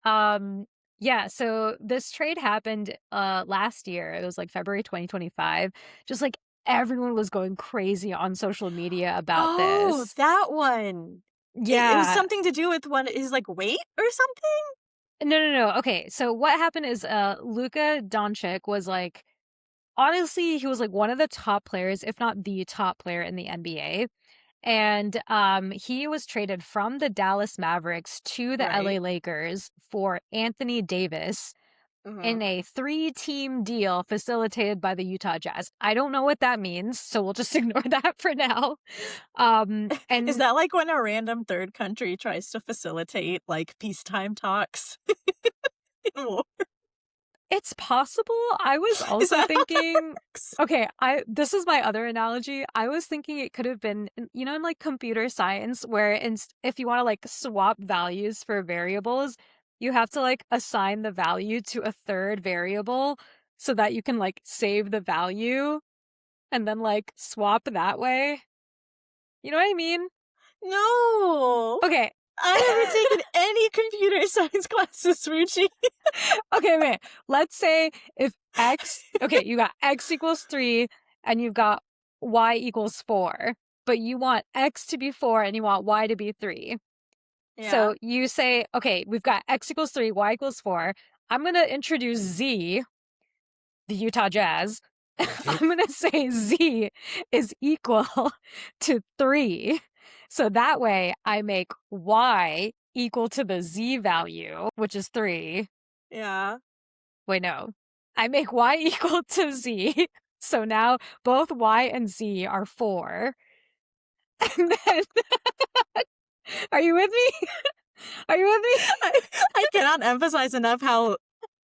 Speaker 1: Um yeah, so this trade happened last year. It was like February 2025. Just like everyone was going crazy on social media about
Speaker 2: Oh,
Speaker 1: this.
Speaker 2: that one. It was
Speaker 1: Yeah.
Speaker 2: something to do with one his, like, weight or something?
Speaker 1: No. Okay, so what happened is Luka Doncic was like honestly, he was like one of the top players, if not the top player in the NBA. And he was traded from the Dallas Mavericks to the LA
Speaker 2: Right.
Speaker 1: Lakers for Anthony Davis in
Speaker 2: Mhm.
Speaker 1: a 3-team deal facilitated by the Utah Jazz. I don't know what that means, so we'll just ignore that for now.
Speaker 2: Is
Speaker 1: And
Speaker 2: that like when a random third country tries to facilitate, like, peacetime talks in war?
Speaker 1: it's possible. I was
Speaker 2: Is
Speaker 1: also
Speaker 2: that how that
Speaker 1: thinking,
Speaker 2: works?
Speaker 1: okay, this is my other analogy. I was thinking it could have been, in like computer science, where if you want to like swap values for variables, you have to like assign the value to a third variable so that you can like save the value and then like swap that way. You know what I mean?
Speaker 2: No.
Speaker 1: Okay.
Speaker 2: I haven't taken any computer science classes, Ruchi.
Speaker 1: Okay, wait. Let's say if you got x equals 3 and you've got y equals 4, but you want x to be 4 and you want y to be 3.
Speaker 2: Yeah.
Speaker 1: So you say, okay, we've got x equals 3, y equals 4. I'm going to introduce Z, the Utah Jazz. I'm going to say Z is equal to 3. So that way I make y equal to the Z value, which is 3.
Speaker 2: Yeah.
Speaker 1: Wait, no. I make y equal to z. So now both y and z are 4. And then, are you with me? Are you with me?
Speaker 2: I cannot emphasize enough how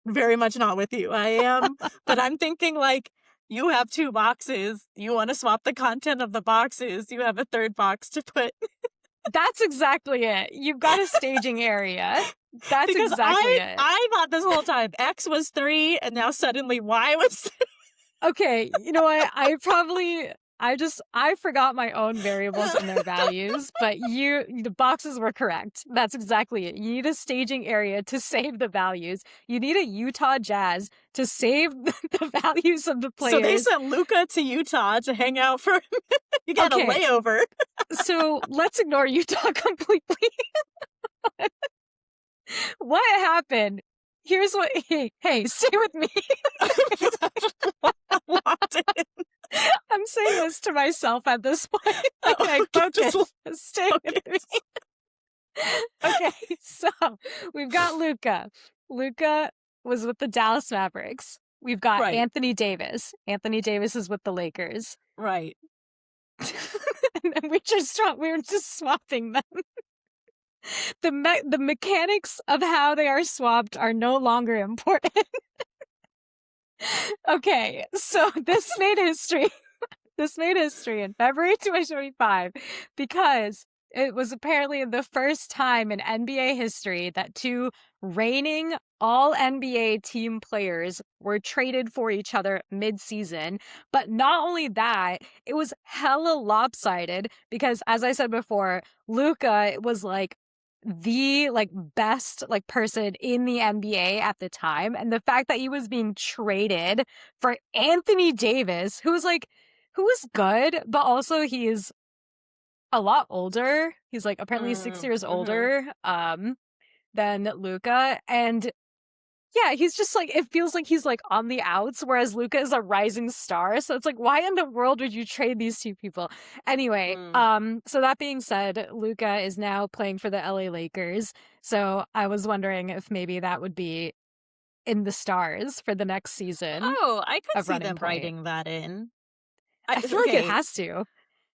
Speaker 2: very much not with you I am, but I'm thinking, like, you have 2 boxes, you wanna swap the content of the boxes, you have a 3rd box to put
Speaker 1: That's exactly it. You've got a staging area. That's
Speaker 2: because
Speaker 1: exactly it.
Speaker 2: I thought this whole time X was 3 and now suddenly Y was
Speaker 1: Okay, you know what? I forgot my own variables and their values, but the boxes were correct. That's exactly it. You need a staging area to save the values. You need a Utah Jazz to save the values of the players.
Speaker 2: So they sent Luka to Utah to hang out for you got
Speaker 1: Okay.
Speaker 2: a layover.
Speaker 1: So let's ignore Utah completely. What happened? Here's what. Hey, stay with me. I'm saying this to myself at this point. Okay, focus. Stay with me. Okay, so we've got Luka. Luka was with the Dallas Mavericks. We've got
Speaker 2: Right.
Speaker 1: Anthony Davis. Anthony Davis is with the Lakers.
Speaker 2: Right.
Speaker 1: And then we were just swapping them. The mechanics of how they are swapped are no longer important. Okay, so this made history. This made history in February 2025 because it was apparently the first time in NBA history that 2 reigning all NBA team players were traded for each other mid-season. But not only that, it was hella lopsided because, as I said before, Luka was like the like best like person in the NBA at the time, and the fact that he was being traded for Anthony Davis, who was good, but also he is a lot older. He's like apparently 6 years older than Luka, and yeah, he's just like, it feels like he's like on the outs, whereas Luka is a rising star. So it's like, why in the world would you trade these two people? Anyway, so that being said, Luka is now playing for the LA Lakers. So I was wondering if maybe that would be in the stars for the next season
Speaker 2: Oh, I could
Speaker 1: of
Speaker 2: see
Speaker 1: Running
Speaker 2: them
Speaker 1: Point.
Speaker 2: writing that in.
Speaker 1: I feel like it has to.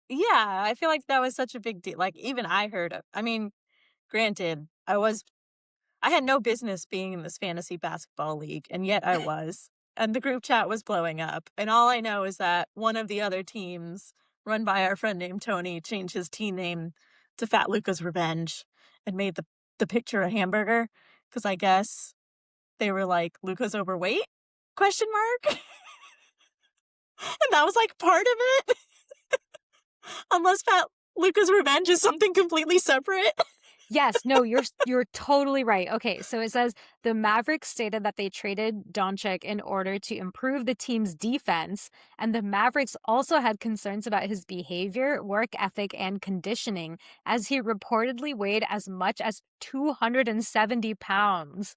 Speaker 2: Yeah, I feel like that was such a big deal. Like, even I heard of, I mean, granted, I had no business being in this fantasy basketball league, and yet I was. And the group chat was blowing up. And all I know is that one of the other teams, run by our friend named Tony, changed his team name to Fat Luca's Revenge and made the picture a hamburger. Because I guess they were like, Luca's overweight? Question mark? And that was like part of it. Unless Fat Luca's Revenge is something completely separate.
Speaker 1: Yes, no, you're totally right. Okay, so it says the Mavericks stated that they traded Doncic in order to improve the team's defense, and the Mavericks also had concerns about his behavior, work ethic, and conditioning, as he reportedly weighed as much as 270 pounds.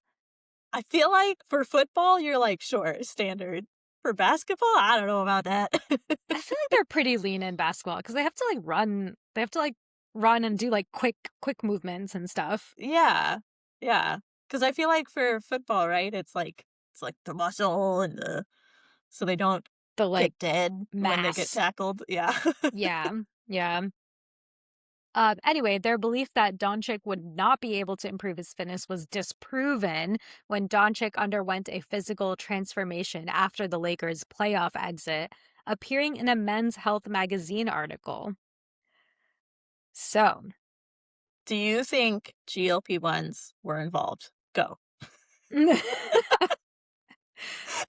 Speaker 2: I feel like for football, you're like, sure, standard. For basketball, I don't know about that.
Speaker 1: I feel like they're pretty lean in basketball because they have to like run. They have to like run and do like quick movements and stuff.
Speaker 2: Yeah. Because I feel like for football, right, it's like the muscle and so they don't
Speaker 1: The like
Speaker 2: get dead when they get
Speaker 1: mass.
Speaker 2: tackled. Yeah.
Speaker 1: Yeah. Anyway, their belief that Doncic would not be able to improve his fitness was disproven when Doncic underwent a physical transformation after the Lakers' playoff exit, appearing in a Men's Health magazine article. So,
Speaker 2: Do you think GLP-1s were involved? Go.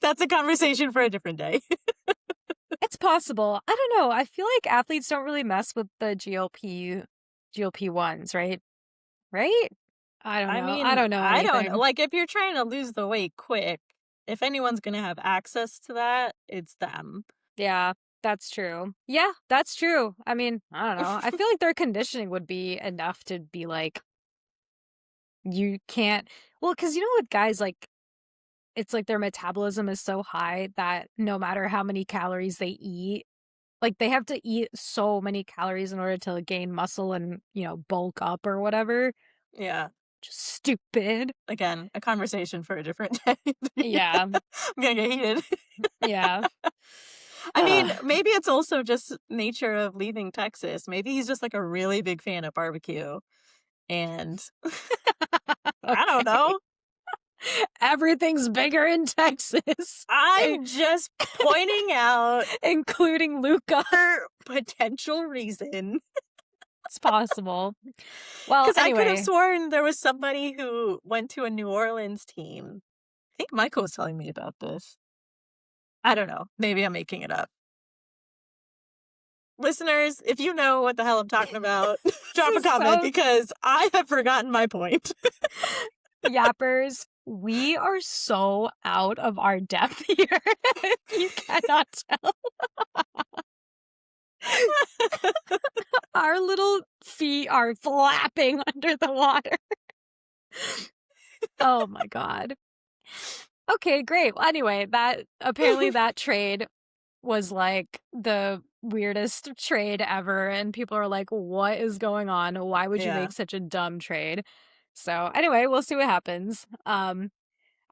Speaker 2: That's a conversation for a different day.
Speaker 1: it's possible. I don't know. I feel like athletes don't really mess with the GLP-1s, right? Right? I don't know.
Speaker 2: I mean,
Speaker 1: I don't know
Speaker 2: I don't know.
Speaker 1: anything.
Speaker 2: Like, if you're trying to lose the weight quick, if anyone's going to have access to that, it's them.
Speaker 1: Yeah, that's true. Yeah, that's true. I mean, I don't know. I feel like their conditioning would be enough to be like, you can't. Well, because you know what, guys, like, it's like their metabolism is so high that no matter how many calories they eat, like, they have to eat so many calories in order to gain muscle and, bulk up or whatever.
Speaker 2: Yeah.
Speaker 1: Just stupid.
Speaker 2: Again, a conversation for a different day.
Speaker 1: Yeah.
Speaker 2: I'm gonna get heated.
Speaker 1: Yeah.
Speaker 2: I mean, maybe it's also just nature of leaving Texas. Maybe he's just like a really big fan of barbecue. And I don't know.
Speaker 1: Everything's bigger in Texas.
Speaker 2: I'm just pointing out,
Speaker 1: including Luca.
Speaker 2: for potential reason.
Speaker 1: It's possible. Well,
Speaker 2: Because
Speaker 1: anyway.
Speaker 2: I could have sworn there was somebody who went to a New Orleans team. I think Michael was telling me about this. I don't know. Maybe I'm making it up. Listeners, if you know what the hell I'm talking about, drop a comment because I have forgotten my point.
Speaker 1: Yappers, we are so out of our depth here. You cannot tell. Our little feet are flapping under the water. Oh my god. Okay, great. Well, anyway, apparently that trade was like the weirdest trade ever, and people are like, what is going on? Why would you make such a dumb trade? So anyway, we'll see what happens. I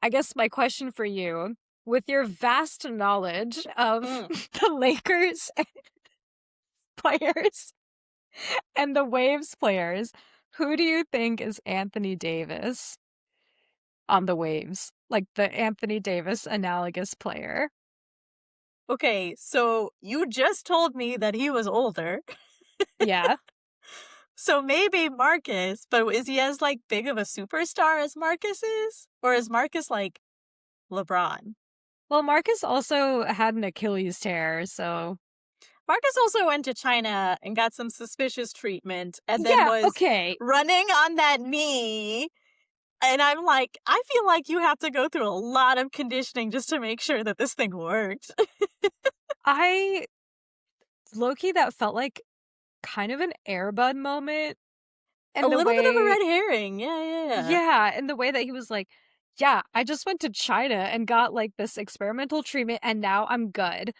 Speaker 1: guess my question for you, with your vast knowledge of the Lakers players and the Waves players, who do you think is Anthony Davis on the Waves? Like the Anthony Davis analogous player.
Speaker 2: Okay, so you just told me that he was older.
Speaker 1: Yeah.
Speaker 2: So maybe Marcus, but is he as like big of a superstar as Marcus is? Or is Marcus like LeBron?
Speaker 1: Well, Marcus also had an Achilles tear, so.
Speaker 2: Marcus also went to China and got some suspicious treatment and then
Speaker 1: Yeah,
Speaker 2: was
Speaker 1: okay.
Speaker 2: running on that knee. And I'm like, I feel like you have to go through a lot of conditioning just to make sure that this thing works.
Speaker 1: I low-key, that felt like kind of an Air Bud moment
Speaker 2: A
Speaker 1: in the
Speaker 2: little bit of a
Speaker 1: way
Speaker 2: red herring. Yeah.
Speaker 1: yeah, in the way that he was like, "Yeah, I just went to China and got, like, this experimental treatment, and now I'm good.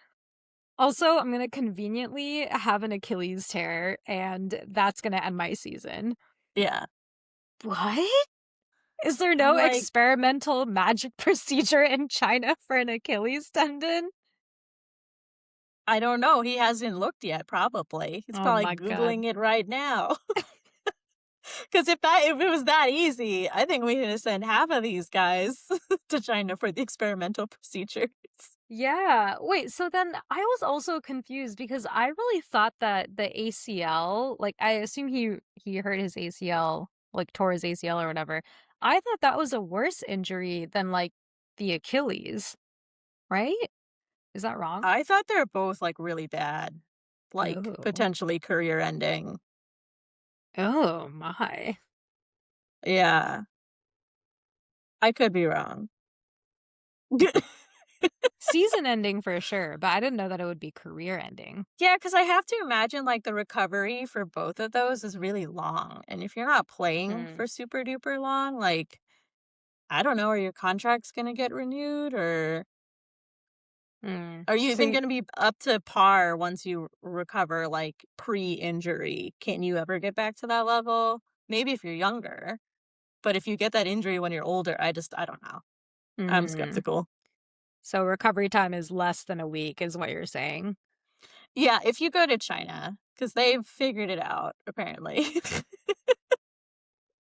Speaker 1: Also, I'm gonna conveniently have an Achilles tear, and that's gonna end my season."
Speaker 2: Yeah.
Speaker 1: What? Is there
Speaker 2: I'm
Speaker 1: no
Speaker 2: like,
Speaker 1: experimental magic procedure in China for an Achilles tendon?
Speaker 2: I don't know. He hasn't looked yet, probably. He's
Speaker 1: Oh
Speaker 2: probably
Speaker 1: my god.
Speaker 2: Googling it right now. Because if it was that easy, I think we need to send half of these guys to China for the experimental procedures.
Speaker 1: Yeah. Wait, so then I was also confused because I really thought that the ACL, like I assume he hurt his ACL, like tore his ACL or whatever. I thought that was a worse injury than like the Achilles, right? Is that wrong?
Speaker 2: I thought they're both like really bad, like
Speaker 1: Oh.
Speaker 2: potentially career ending.
Speaker 1: Oh my.
Speaker 2: Yeah, I could be wrong.
Speaker 1: Season ending for sure, but I didn't know that it would be career ending.
Speaker 2: Yeah, because I have to imagine like the recovery for both of those is really long. And if you're not playing
Speaker 1: Hmm.
Speaker 2: for super duper long, like, I don't know, are your contracts going to get renewed or
Speaker 1: Hmm.
Speaker 2: are you
Speaker 1: So
Speaker 2: even going to be up to par once you recover like pre injury? Can you ever get back to that level? Maybe if you're younger. But if you get that injury when you're older, I don't know. I'm
Speaker 1: mm.
Speaker 2: skeptical.
Speaker 1: So recovery time is less than a week is what you're saying.
Speaker 2: Yeah, if you go to China, because they've figured it out, apparently.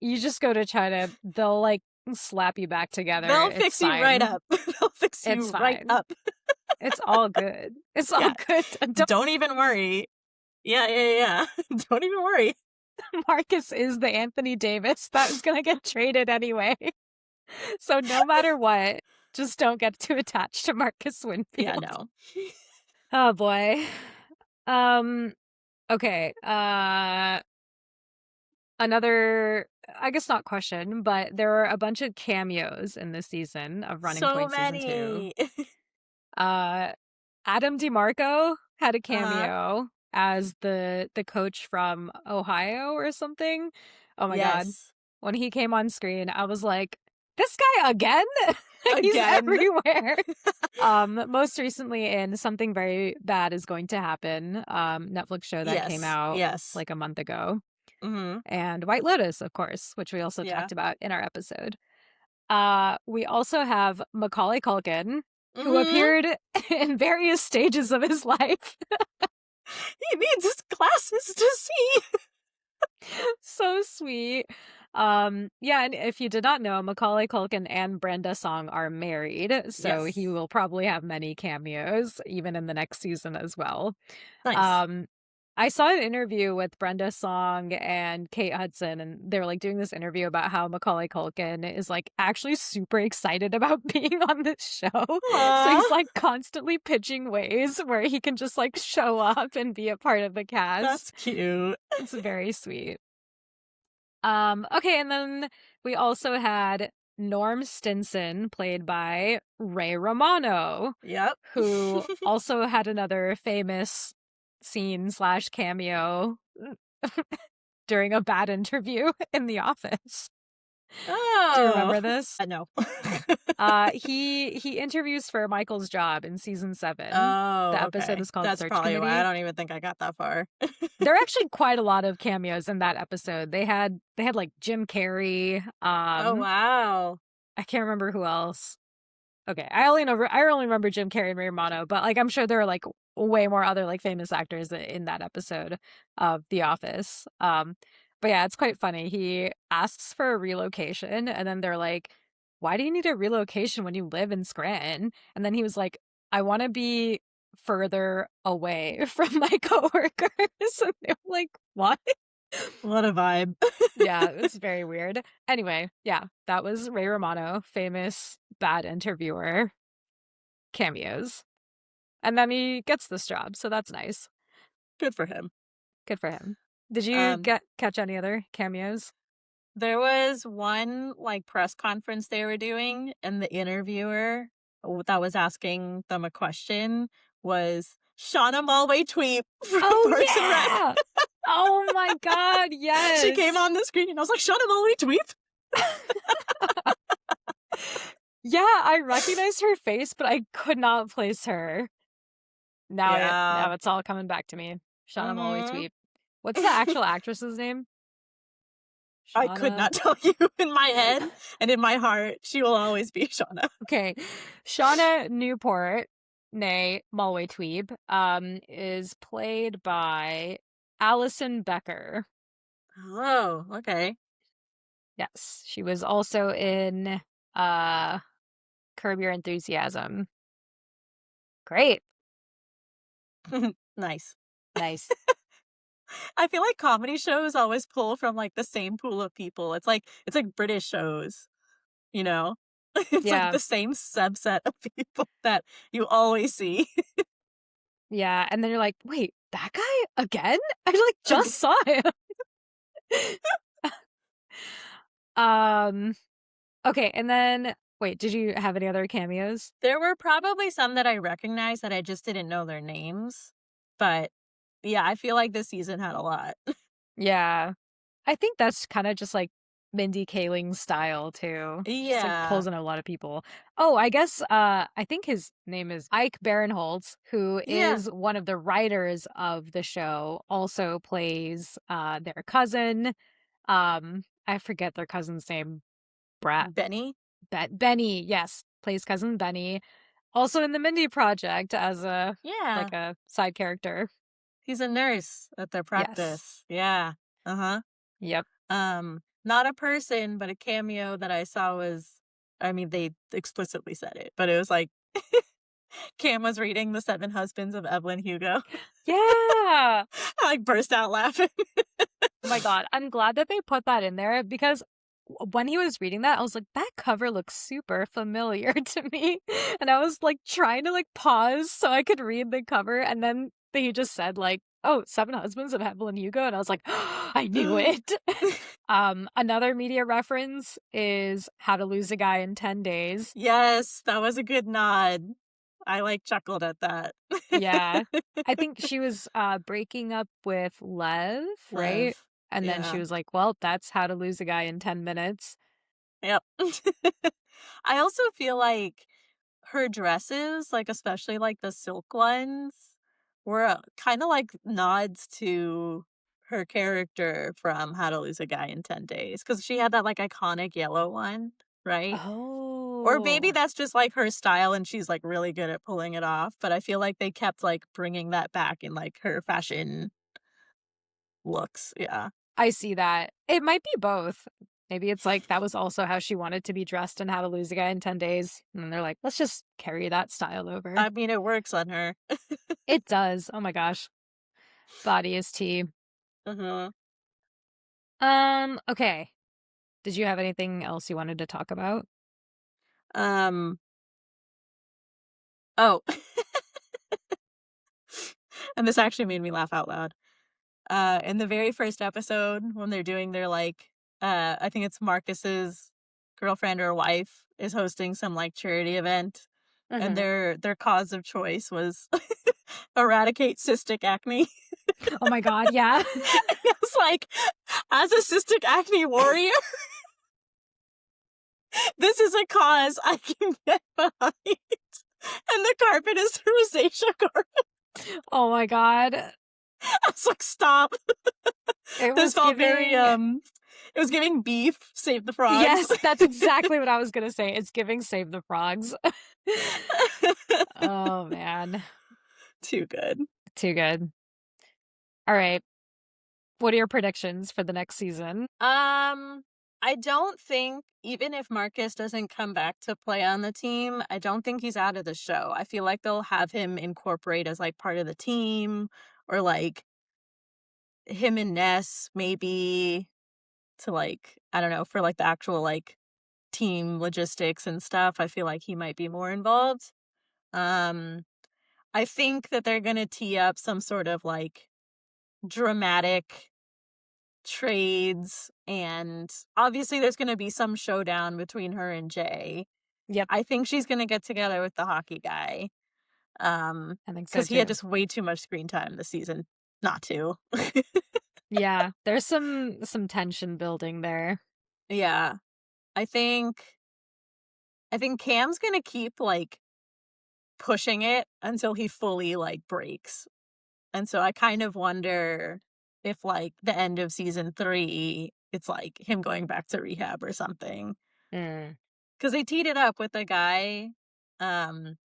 Speaker 1: You just go to China, they'll, like, slap you back together,
Speaker 2: They'll
Speaker 1: it's
Speaker 2: fix you right
Speaker 1: fine.
Speaker 2: up. They'll fix
Speaker 1: It's
Speaker 2: you right
Speaker 1: fine.
Speaker 2: up.
Speaker 1: It's all good. It's all
Speaker 2: Yeah.
Speaker 1: good. Don't
Speaker 2: Don't even worry. Yeah. Don't even worry.
Speaker 1: Marcus is the Anthony Davis that is gonna get traded anyway. So no matter what, just don't get too attached to Marcus
Speaker 2: Yeah,
Speaker 1: Winfield.
Speaker 2: no.
Speaker 1: Oh, boy. Um, okay, another I guess not question, but there were a bunch of cameos in this season of Running
Speaker 2: So
Speaker 1: Point Season 2.
Speaker 2: many.
Speaker 1: Uh, Adam DeMarco had a
Speaker 2: Uh-huh.
Speaker 1: cameo as the coach from Ohio or something. Oh my god.
Speaker 2: Yes.
Speaker 1: When he came on screen, I was like, "This guy again?" He's
Speaker 2: Again.
Speaker 1: everywhere. Most recently in Something Very Bad Is Going to Happen, Netflix show that came
Speaker 2: Yes.
Speaker 1: out
Speaker 2: Yes.
Speaker 1: like a month ago.
Speaker 2: Mhm.
Speaker 1: And White Lotus, of course, which we also
Speaker 2: Yeah.
Speaker 1: talked about in our episode. We also have Macaulay Culkin, who
Speaker 2: Mhm.
Speaker 1: appeared in various stages of his life.
Speaker 2: He needs his glasses to see.
Speaker 1: So sweet. Yeah, and if you did not know, Macaulay Culkin and Brenda Song are married, so he
Speaker 2: Yes.
Speaker 1: will probably have many cameos even in the next season as well.
Speaker 2: Nice.
Speaker 1: Um, I saw an interview with Brenda Song and Kate Hudson, and they were like doing this interview about how Macaulay Culkin is like actually super excited about being on this show. So
Speaker 2: Aw.
Speaker 1: he's like constantly pitching ways where he can just like show up and be a part of the
Speaker 2: That's
Speaker 1: cast.
Speaker 2: cute.
Speaker 1: It's very sweet. Okay, and then we also had Norm Stinson, played by Ray Romano,
Speaker 2: Yep.
Speaker 1: who also had another famous scene slash cameo during a bad interview in The Office. Do you
Speaker 2: Oh.
Speaker 1: remember this?
Speaker 2: No.
Speaker 1: He interviews for Michael's job in season 7. The
Speaker 2: Oh,
Speaker 1: episode
Speaker 2: okay.
Speaker 1: is called
Speaker 2: That's
Speaker 1: Search
Speaker 2: probably why I
Speaker 1: Committee.
Speaker 2: don't even think I got that far.
Speaker 1: There are actually quite a lot of cameos in that episode. They had like Jim Carrey.
Speaker 2: Oh, wow.
Speaker 1: I can't remember who else. Okay, I only remember Jim Carrey and Ray Romano, but like I'm sure there are like way more other like famous actors in that episode of The Office. But yeah, it's quite funny. He asks for a relocation, and then they're like, "Why do you need a relocation when you live in Scranton?" And then he was like, "I want to be further away from my coworkers." And they were like, "What?"
Speaker 2: What a vibe.
Speaker 1: Yeah, it's very weird. Anyway, yeah, that was Ray Romano, famous bad interviewer cameos. And then he gets this job, so that's nice.
Speaker 2: Good for him.
Speaker 1: Good for him. Did you
Speaker 2: Um,
Speaker 1: catch any other cameos?
Speaker 2: there was one, like, press conference they were doing, and the interviewer that was asking them a question was Shauna Malwae-Tweep from
Speaker 1: Oh,
Speaker 2: Parks and Rec.
Speaker 1: yeah! Oh my god,
Speaker 2: She came
Speaker 1: yes!
Speaker 2: on the screen, and I was like, "Shauna Malwae-Tweep?"
Speaker 1: Yeah, I recognized her face, but I could not place her.
Speaker 2: Yeah.
Speaker 1: Now it's all coming back to me. Shauna
Speaker 2: Mhm.
Speaker 1: Malwae-Tweep. What's the actual actress's name?
Speaker 2: I could
Speaker 1: Shauna.
Speaker 2: not tell you. In my head and in my heart, she will always be Shauna.
Speaker 1: Okay. Shauna Newport, nay Malwae-Tweep, is played by Allison Becker.
Speaker 2: Oh, okay.
Speaker 1: Yes, she was also in uh Curb Your Enthusiasm. Great.
Speaker 2: Nice.
Speaker 1: Nice.
Speaker 2: I feel like comedy shows always pull from, like, the same pool of people. It's like British shows, you know? It's like
Speaker 1: Yeah.
Speaker 2: the same subset of people that you always see.
Speaker 1: Yeah, and then you're like, "Wait, that guy again? I, like, just saw him." Um, okay, and then wait, did you have any other cameos?
Speaker 2: There were probably some that I recognized that I just didn't know their names, but, yeah, I feel like this season had a lot.
Speaker 1: Yeah. I think that's kinda just, like, Mindy Kaling's style too. She's, like,
Speaker 2: Yeah.
Speaker 1: pulls in a lot of people. Oh, I guess, I think his name is Ike Barinholtz, who
Speaker 2: Yeah.
Speaker 1: is one of the writers of the show, also plays, their cousin. I forget their cousin's name. Brat
Speaker 2: Benny?
Speaker 1: Benny, yes, plays cousin Benny. Also in the Mindy Project as
Speaker 2: Yeah.
Speaker 1: a side character.
Speaker 2: He's a nurse at their
Speaker 1: Yes.
Speaker 2: practice. Yeah. Uh-huh.
Speaker 1: Yep.
Speaker 2: Not a person, but a cameo that I saw was, I mean, they explicitly said it, but it was like Cam was reading The Seven Husbands of Evelyn Hugo.
Speaker 1: Yeah!
Speaker 2: I, like, burst out laughing.
Speaker 1: Oh my god, I'm glad that they put that in there because when he was reading that, I was like, "That cover looks super familiar to me." And I was, like, trying to, like, pause so I could read the cover, and then he just said, like, "Oh, Seven Husbands of Evelyn Hugo," and I was like, "I knew it." Another media reference is How to Lose a Guy in 10 Days.
Speaker 2: Yes, that was a good nod. I, like, chuckled at that.
Speaker 1: Yeah. I think she was, breaking up with Lev, right?
Speaker 2: Lev.
Speaker 1: And then she
Speaker 2: Yeah.
Speaker 1: was like, "Well, that's how to lose a guy in 10 minutes."
Speaker 2: Yep. I also feel like her dresses, like, especially, like, the silk ones, were kinda like nods to her character from How to Lose a Guy in 10 Days, because she had that, like, iconic yellow one, right? Or maybe
Speaker 1: Oh.
Speaker 2: that's just, like, her style and she's, like, really good at pulling it off, but I feel like they kept, like, bringing that back in, like, her fashion looks, yeah.
Speaker 1: I see that. It might be both. Maybe it's like that was also how she wanted to be dressed in How to Lose a Guy in 10 Days, and then they're like, "Let's just carry that style over."
Speaker 2: I mean, it works on her.
Speaker 1: It does. Oh my gosh. Body is tea.
Speaker 2: Mhm.
Speaker 1: Okay. Did you have anything else you wanted to talk about?
Speaker 2: Um, oh, and this actually made me laugh out loud. In the very first episode when they're doing their, like, I think it's Marcus's girlfriend or wife is hosting some, like, charity event, and
Speaker 1: Mhm.
Speaker 2: their cause of choice was eradicate cystic acne.
Speaker 1: Oh my god, yeah.
Speaker 2: I was like, as a cystic acne warrior, this is a cause I can get behind. And the carpet is the rosacea carpet.
Speaker 1: Oh my god.
Speaker 2: I was like, stop.
Speaker 1: It
Speaker 2: This
Speaker 1: was
Speaker 2: felt very,
Speaker 1: giving
Speaker 2: it was giving beef, save the frogs.
Speaker 1: Yes, that's exactly what I was gonna say. It's giving Save the Frogs. Oh, man.
Speaker 2: Too good.
Speaker 1: Too good. Alright. What are your predictions for the next season?
Speaker 2: I don't think, even if Marcus doesn't come back to play on the team, I don't think he's out of the show. I feel like they'll have him incorporate as, like, part of the team, or, like, him and Ness maybe to, like, I don't know, for, like, the actual, like, team logistics and stuff. I feel like he might be more involved. Um, I think that they're gonna tee up some sort of, like, dramatic trades, and obviously there's gonna be some showdown between her and Jay.
Speaker 1: Yep,
Speaker 2: I think she's gonna get together with the hockey guy,
Speaker 1: I think so
Speaker 2: because he had
Speaker 1: too.
Speaker 2: just way too much screen time this season not to.
Speaker 1: Yeah, there's some tension building there.
Speaker 2: Yeah. I think Cam's gonna keep, like, pushing it until he fully, like, breaks. And so I kind of wonder if, like, the end of season 3, it's, like, him going back to rehab or something.
Speaker 1: Mm.
Speaker 2: Because they teed it up with the guy, um,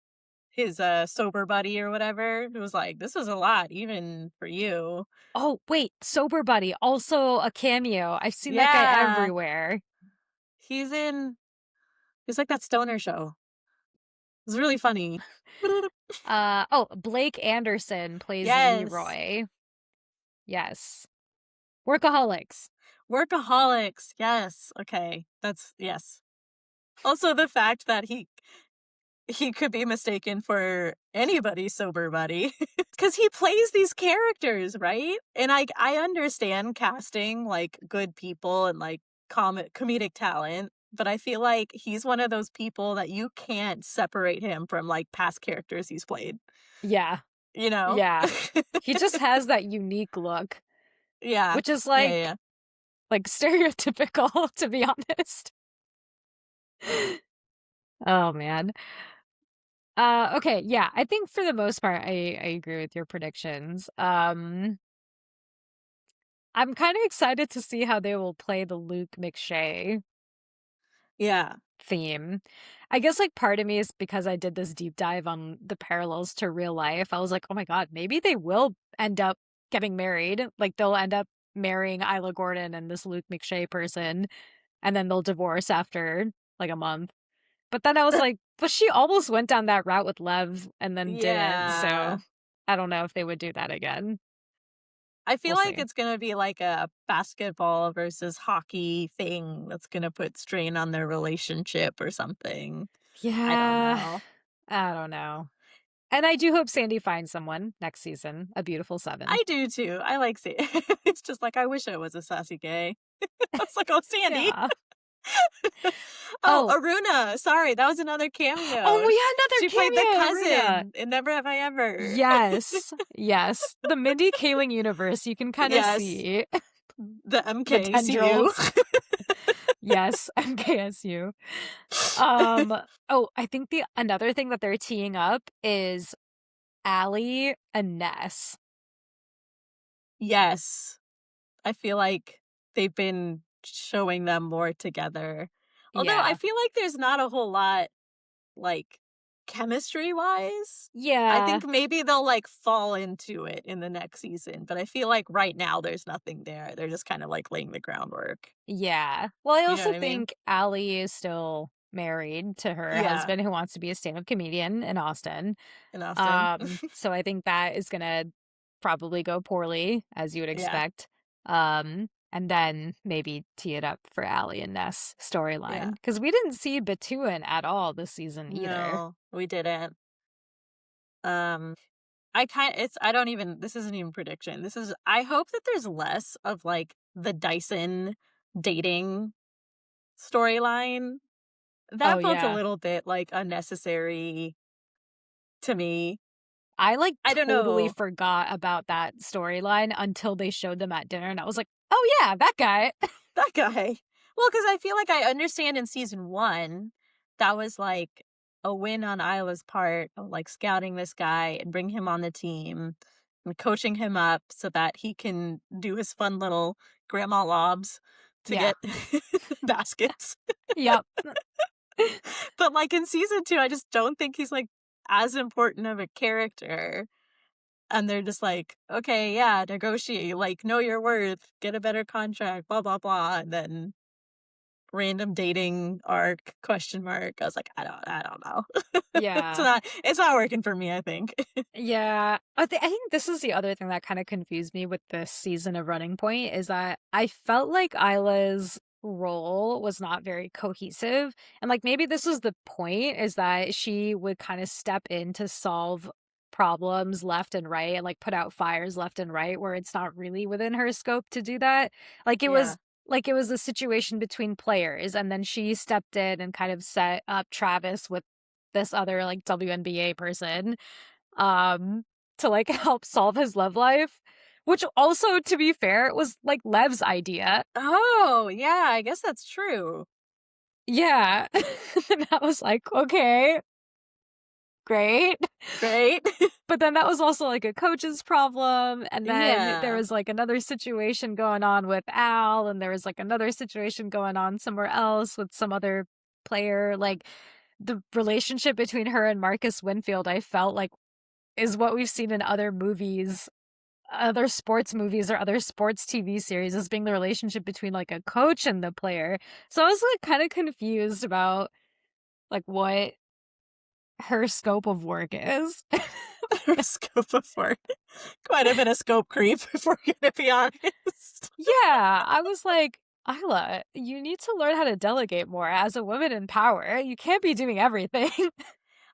Speaker 2: his, sober buddy or whatever. It was like, "This is a lot even for you."
Speaker 1: Oh, wait, Sober Buddy, also a cameo. I've seen that guy
Speaker 2: Yeah.
Speaker 1: everywhere.
Speaker 2: He's in he's like that stoner show. It's really funny.
Speaker 1: Blake Anderson plays
Speaker 2: Yes.
Speaker 1: Leroy. Yes. Workaholics.
Speaker 2: Workaholics. Yes. Okay. That's yes. Also, the fact that he could be mistaken for anybody's sober buddy because he plays these characters, right? And I understand casting, like, good people and, like, comedic talent, but I feel like he's one of those people that you can't separate him from, like, past characters he's played,
Speaker 1: Yeah,
Speaker 2: you know?
Speaker 1: yeah. He just has that unique look,
Speaker 2: Yeah.
Speaker 1: which is
Speaker 2: Yeah, yeah, yeah.
Speaker 1: like stereotypical, to be honest. Oh man. Okay, yeah. I think for the most part I agree with your predictions. I'm kind of excited to see how they will play the Luke McShay
Speaker 2: Yeah.
Speaker 1: theme. I guess like part of me is because I did this deep dive on the parallels to real life. I was like, "Oh my god, maybe they will end up getting married. Like they'll end up marrying Isla Gordon and this Luke McShay person and then they'll divorce after like a month." But then I was like, but she almost went down that route with Lev and then didn't.
Speaker 2: Yeah.
Speaker 1: So I don't know if they would do that again.
Speaker 2: I feel
Speaker 1: We'll
Speaker 2: like
Speaker 1: see.
Speaker 2: it's gonna be like a basketball versus hockey thing that's gonna put strain on their relationship or something. I don't
Speaker 1: Yeah,
Speaker 2: know.
Speaker 1: I don't know. And I do hope Sandy finds someone next season, a beautiful seven.
Speaker 2: I do too. I like Sa It's just like, I wish I was a sassy gay. I was like, "Oh, Sandy."
Speaker 1: Yeah.
Speaker 2: Oh,
Speaker 1: Oh,
Speaker 2: Aruna, sorry, that was another
Speaker 1: oh
Speaker 2: cameo.
Speaker 1: yeah,
Speaker 2: She played the
Speaker 1: another cameo, Aruna.
Speaker 2: cousin in Never Have I Ever.
Speaker 1: Yes, yes. The Mindy Kaling universe, you can kind of
Speaker 2: Yes,
Speaker 1: see
Speaker 2: the
Speaker 1: the
Speaker 2: MKCU.
Speaker 1: tendrils. Yes, MKSU. I think the another thing that they're teeing up is Allie and Ness.
Speaker 2: Yes. I feel like they've been showing them more together. Although I
Speaker 1: Yeah.
Speaker 2: feel like there's not a whole lot, like, chemistry-wise. I
Speaker 1: Yeah.
Speaker 2: think maybe they'll, like, fall into it in the next season, but I feel like right now there's nothing there. They're just kinda, like, laying the groundwork.
Speaker 1: Yeah. Well, I
Speaker 2: You know
Speaker 1: also
Speaker 2: what I mean?
Speaker 1: think Allie is still married to her
Speaker 2: Yeah,
Speaker 1: husband who wants to be a stand-up comedian in Austin.
Speaker 2: in Austin.
Speaker 1: So I think that is gonna probably go poorly, as you would
Speaker 2: Yeah,
Speaker 1: expect. And then maybe tee it up for Allie and Ness
Speaker 2: yeah.
Speaker 1: storyline. Because we didn't see Batuin at all this season either.
Speaker 2: No, we didn't. Um, I don't even this isn't even prediction. This is I hope that there's less of, like, the Dyson dating storyline.
Speaker 1: Oh
Speaker 2: That felt a
Speaker 1: yeah.
Speaker 2: little bit, like, unnecessary to me.
Speaker 1: I like
Speaker 2: I don't
Speaker 1: totally
Speaker 2: know.
Speaker 1: forgot about that storyline until they showed them at dinner and I was like, "Oh yeah, that guy."
Speaker 2: That guy. Well, because I feel like I understand in season 1, that was, like, a win on Isla's part of, like, scouting this guy and bring him on the team and coaching him up so that he can do his fun little grandma lobs to
Speaker 1: Yeah.
Speaker 2: get baskets.
Speaker 1: Yep.
Speaker 2: But, like, in season 2, I just don't think he's, like, as important of a character. And they're just like, "Okay, yeah, negotiate, like, know your worth, get a better contract, blah, blah, blah," and then random dating arc, question mark. I was like, I don't know.
Speaker 1: Yeah.
Speaker 2: It's not working for me, I think.
Speaker 1: Yeah. I think this is the other thing that kind of confused me with this season of Running Point is that I felt like Isla's role was not very cohesive. And like maybe this was the point is that she would kind of step in to solve problems left and right and, like, put out fires left and right where it's not really within her scope to do that. Like,
Speaker 2: Yeah.
Speaker 1: it was a situation between players, and then she stepped in and kind of set up Travis with this other, like, WNBA person, um, to, like, help solve his love life, which also, to be fair, was, like, Lev's idea.
Speaker 2: Oh, yeah, I guess that's true.
Speaker 1: Yeah. And I was like, "Okay, great."
Speaker 2: Great.
Speaker 1: But then that was also, like, a coach's problem, and then there
Speaker 2: Yeah.
Speaker 1: was, like, another situation going on with Al, and there was, like, another situation going on somewhere else with some other player, like, the relationship between her and Marcus Winfield, I felt like, is what we've seen in other movies, other sports movies or other sports TV series as being the relationship between, like, a coach and the player. So I was, like, kinda confused about, like, what her scope of work is.
Speaker 2: Scope of work. Quite a bit of scope creep, if we're gonna be honest.
Speaker 1: Yeah, I was like, "Isla, you need to learn how to delegate more as a woman in power. You can't be doing everything."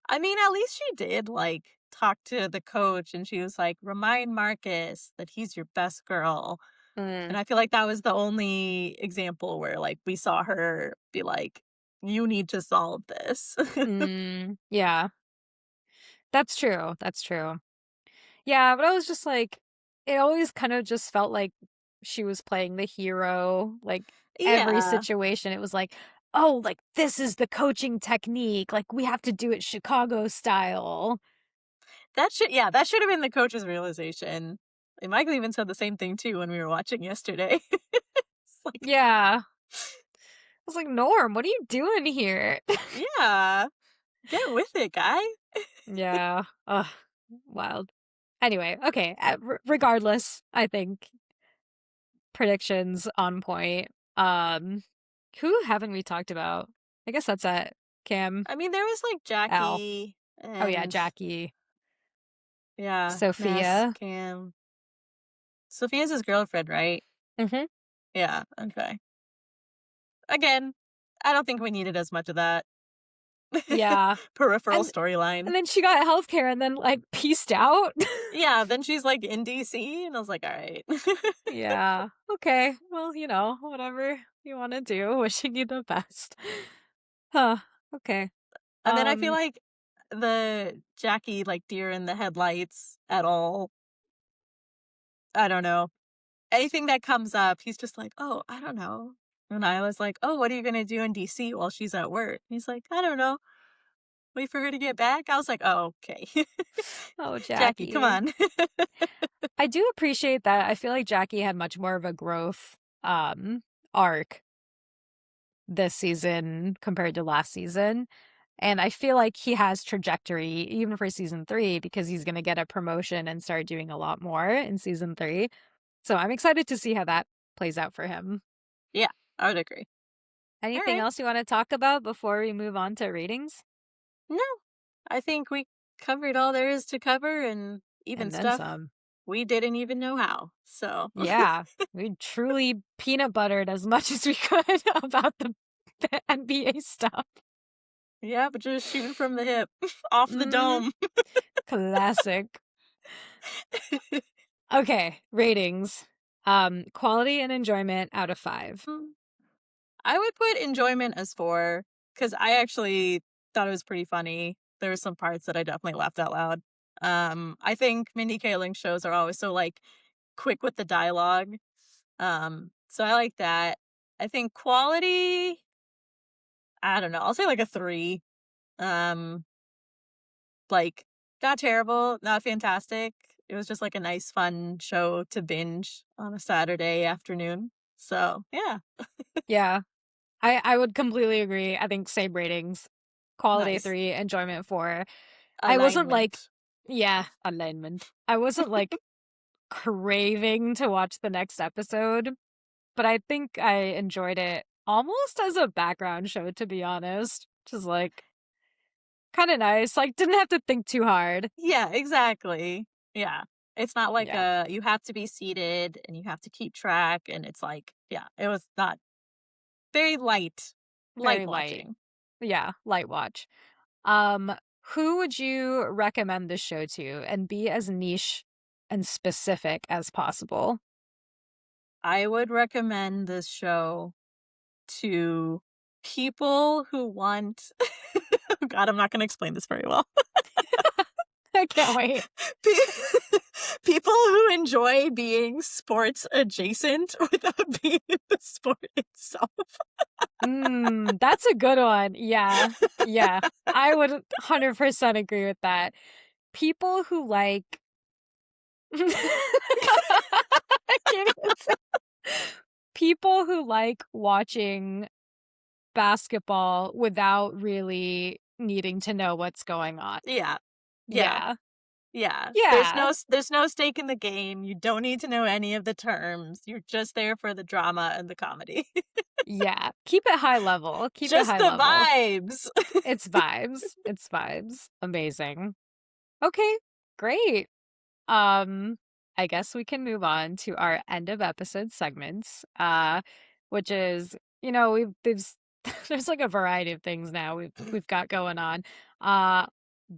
Speaker 2: I mean, at least she did, like, talk to the coach, and she was like, "Remind Marcus that he's your best girl." And
Speaker 1: Mm,
Speaker 2: I feel like that was the only example where, like, we saw her be like, "You need to solve this."
Speaker 1: yeah, that's true, that's true. Yeah, but I was just like it always kind of just felt like she was playing the hero, like, every
Speaker 2: Yeah.
Speaker 1: situation, it was like, "Oh, like, this is the coaching technique, like, we have to do it Chicago style."
Speaker 2: That should have been the coach's realization. And Michael even said the same thing too when we were watching yesterday. It's like,
Speaker 1: Yeah. I was like, "Norm, what are you doing here?"
Speaker 2: yeah, get with it, guy.
Speaker 1: Yeah. Ugh, wild. Anyway, okay, regardless, I think predictions on point. Um, who haven't we talked about? I guess that's it. Cam,
Speaker 2: I mean, there was like
Speaker 1: Al.
Speaker 2: Jackie
Speaker 1: Oh, yeah,
Speaker 2: and
Speaker 1: Jackie,
Speaker 2: yeah, Ness,
Speaker 1: Sophia.
Speaker 2: Cam. Sophia's his girlfriend, right?
Speaker 1: Mhm.
Speaker 2: Yeah, okay. Again, I don't think we needed as much of that.
Speaker 1: Yeah.
Speaker 2: Peripheral
Speaker 1: And
Speaker 2: storyline.
Speaker 1: and then she got healthcare and then, like, pieced out.
Speaker 2: Yeah, then she's like in DC, and I was like, all right.
Speaker 1: Yeah. Okay. Well, whatever you wanna do. Wishing you the best. Huh. Okay.
Speaker 2: And then I feel
Speaker 1: Um,
Speaker 2: like the Jackie, like deer in the headlights at all. I don't know. Anything that comes up, he's just like, "Oh, I don't know." And I was like, "Oh, what are you gonna do in DC while she's at work?" He's like, "I don't know. Wait for her to get back." I was like, "Oh, okay."
Speaker 1: oh,
Speaker 2: Jackie, come
Speaker 1: Jackie.
Speaker 2: on.
Speaker 1: I do appreciate that. I feel like Jackie had much more of a growth, arc this season compared to last season, and I feel like he has trajectory even for season 3 because he's gonna get a promotion and start doing a lot more in season 3. So I'm excited to see how that plays out for him.
Speaker 2: Yeah, I would agree. All
Speaker 1: Anything
Speaker 2: right.
Speaker 1: else you wanna talk about before we move on to ratings?
Speaker 2: No, I think we covered all there is to cover and even
Speaker 1: And then
Speaker 2: stuff
Speaker 1: some.
Speaker 2: we didn't even know how. So,
Speaker 1: Yeah, we truly peanut buttered as much as we could about the NBA stuff.
Speaker 2: yeah, but just shooting from the hip, off the
Speaker 1: Mhm.
Speaker 2: dome.
Speaker 1: Classic. Okay, ratings. Quality and enjoyment out of 5.
Speaker 2: I would put enjoyment as 4 because I actually thought it was pretty funny. There were some parts that I definitely laughed out loud. I think Mindy Kaling shows are always so, like, quick with the dialogue. So I like that. I think quality, I don't know, I'll say, like, a 3. Um, like, not terrible, not fantastic. It was just, like, a nice, fun show to binge on a Saturday afternoon. So, yeah,
Speaker 1: Yeah, I would completely agree. I think same ratings. Quality
Speaker 2: nice.
Speaker 1: 3, enjoyment 4. I wasn't like
Speaker 2: Alignment.
Speaker 1: yeah, alignment. I wasn't like craving to watch the next episode, but I think I enjoyed it almost as a background show, to be honest. Just like kinda nice, like, didn't have to think too hard.
Speaker 2: Yeah, exactly. Yeah. It's not like
Speaker 1: Yeah,
Speaker 2: you have to be seated and you have to keep track, and it's like, yeah, it was not very light
Speaker 1: very light.
Speaker 2: watching.
Speaker 1: Yeah, light watch. Um, Who would you recommend this show to, and be as niche and specific as possible?
Speaker 2: I would recommend this show to people who want oh god, I'm not gonna explain this very well.
Speaker 1: I can't wait.
Speaker 2: Pe- People who enjoy being sports adjacent without being the sport itself.
Speaker 1: That's a good one. Yeah. Yeah. I would 100% agree with that. People who like I can't even say people who like watching basketball without really needing to know what's going on.
Speaker 2: Yeah. Yeah.
Speaker 1: Yeah.
Speaker 2: Yeah.
Speaker 1: Yeah.
Speaker 2: There's no stake in the game. You don't need to know any of the terms. You're just there for the drama and the comedy.
Speaker 1: Yeah. Keep it high level. Keep it
Speaker 2: Just
Speaker 1: high
Speaker 2: the
Speaker 1: level.
Speaker 2: vibes.
Speaker 1: It's vibes. It's vibes. Amazing. Okay. Great. Um, I guess we can move on to our end of episode segments, which is, there's there's like a variety of things now we've got going on. Uh,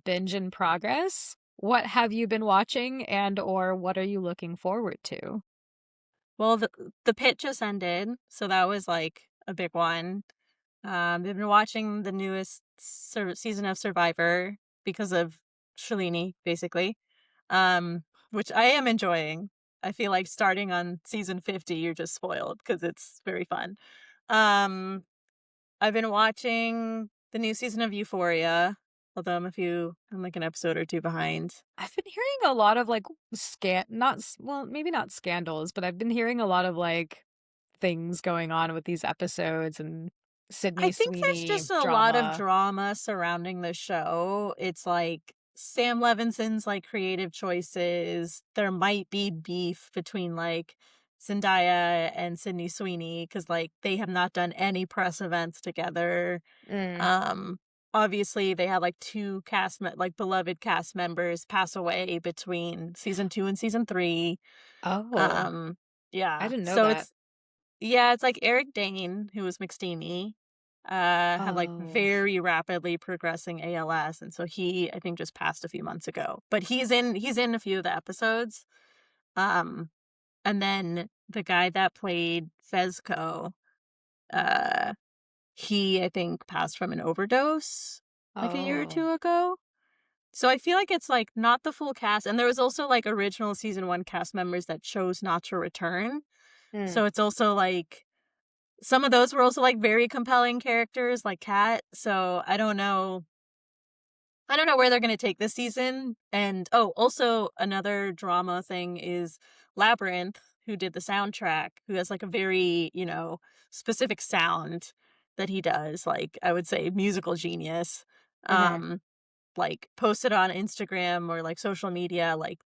Speaker 1: binge in progress. What have you been watching, and or what are you looking forward to?
Speaker 2: Well, the pit just ended, so that was like a big one. I've been watching the newest season of Survivor because of Shalini, basically, which I am enjoying. I feel like starting on season 50, you're just spoiled because it's very fun. Um, I've been watching the new season of Euphoria, although I'm like an episode or two behind.
Speaker 1: I've been hearing a lot of like well, maybe not scandals, but I've been hearing a lot of like things going on with these episodes and
Speaker 2: I
Speaker 1: Sydney
Speaker 2: think there's
Speaker 1: Sweeney
Speaker 2: just a lot of
Speaker 1: drama.
Speaker 2: drama surrounding the show. It's like Sam Levinson's like creative choices. There might be beef between like Zendaya and Sydney Sweeney because like they have not done any press events together.
Speaker 1: Mm.
Speaker 2: Um, Obviously they had like two like beloved cast members pass away between season 2 and season 3.
Speaker 1: Oh,
Speaker 2: Um,
Speaker 1: I
Speaker 2: yeah.
Speaker 1: didn't know
Speaker 2: So
Speaker 1: that.
Speaker 2: it's like Eric Dane, who was McSteamy, had like
Speaker 1: Oh.
Speaker 2: very rapidly progressing ALS, and so he, I think, just passed a few months ago. But he's in a few of the episodes. Um, and then the guy that played Fezco, uh, he I think passed from an overdose like a year or
Speaker 1: Oh.
Speaker 2: two ago. So I feel like it's like not the full cast, and there was also like original season 1 cast members that chose not to return.
Speaker 1: Mm.
Speaker 2: So it's also like some of those were also, like, very compelling characters, like Kat, so I don't know where they're gonna take this season, and oh, also another drama thing is Labyrinth, who did the soundtrack, who has, like, a very, specific sound that he does, like, I would say musical genius,
Speaker 1: Mhm.
Speaker 2: um, like, posted on Instagram or, like, social media, like,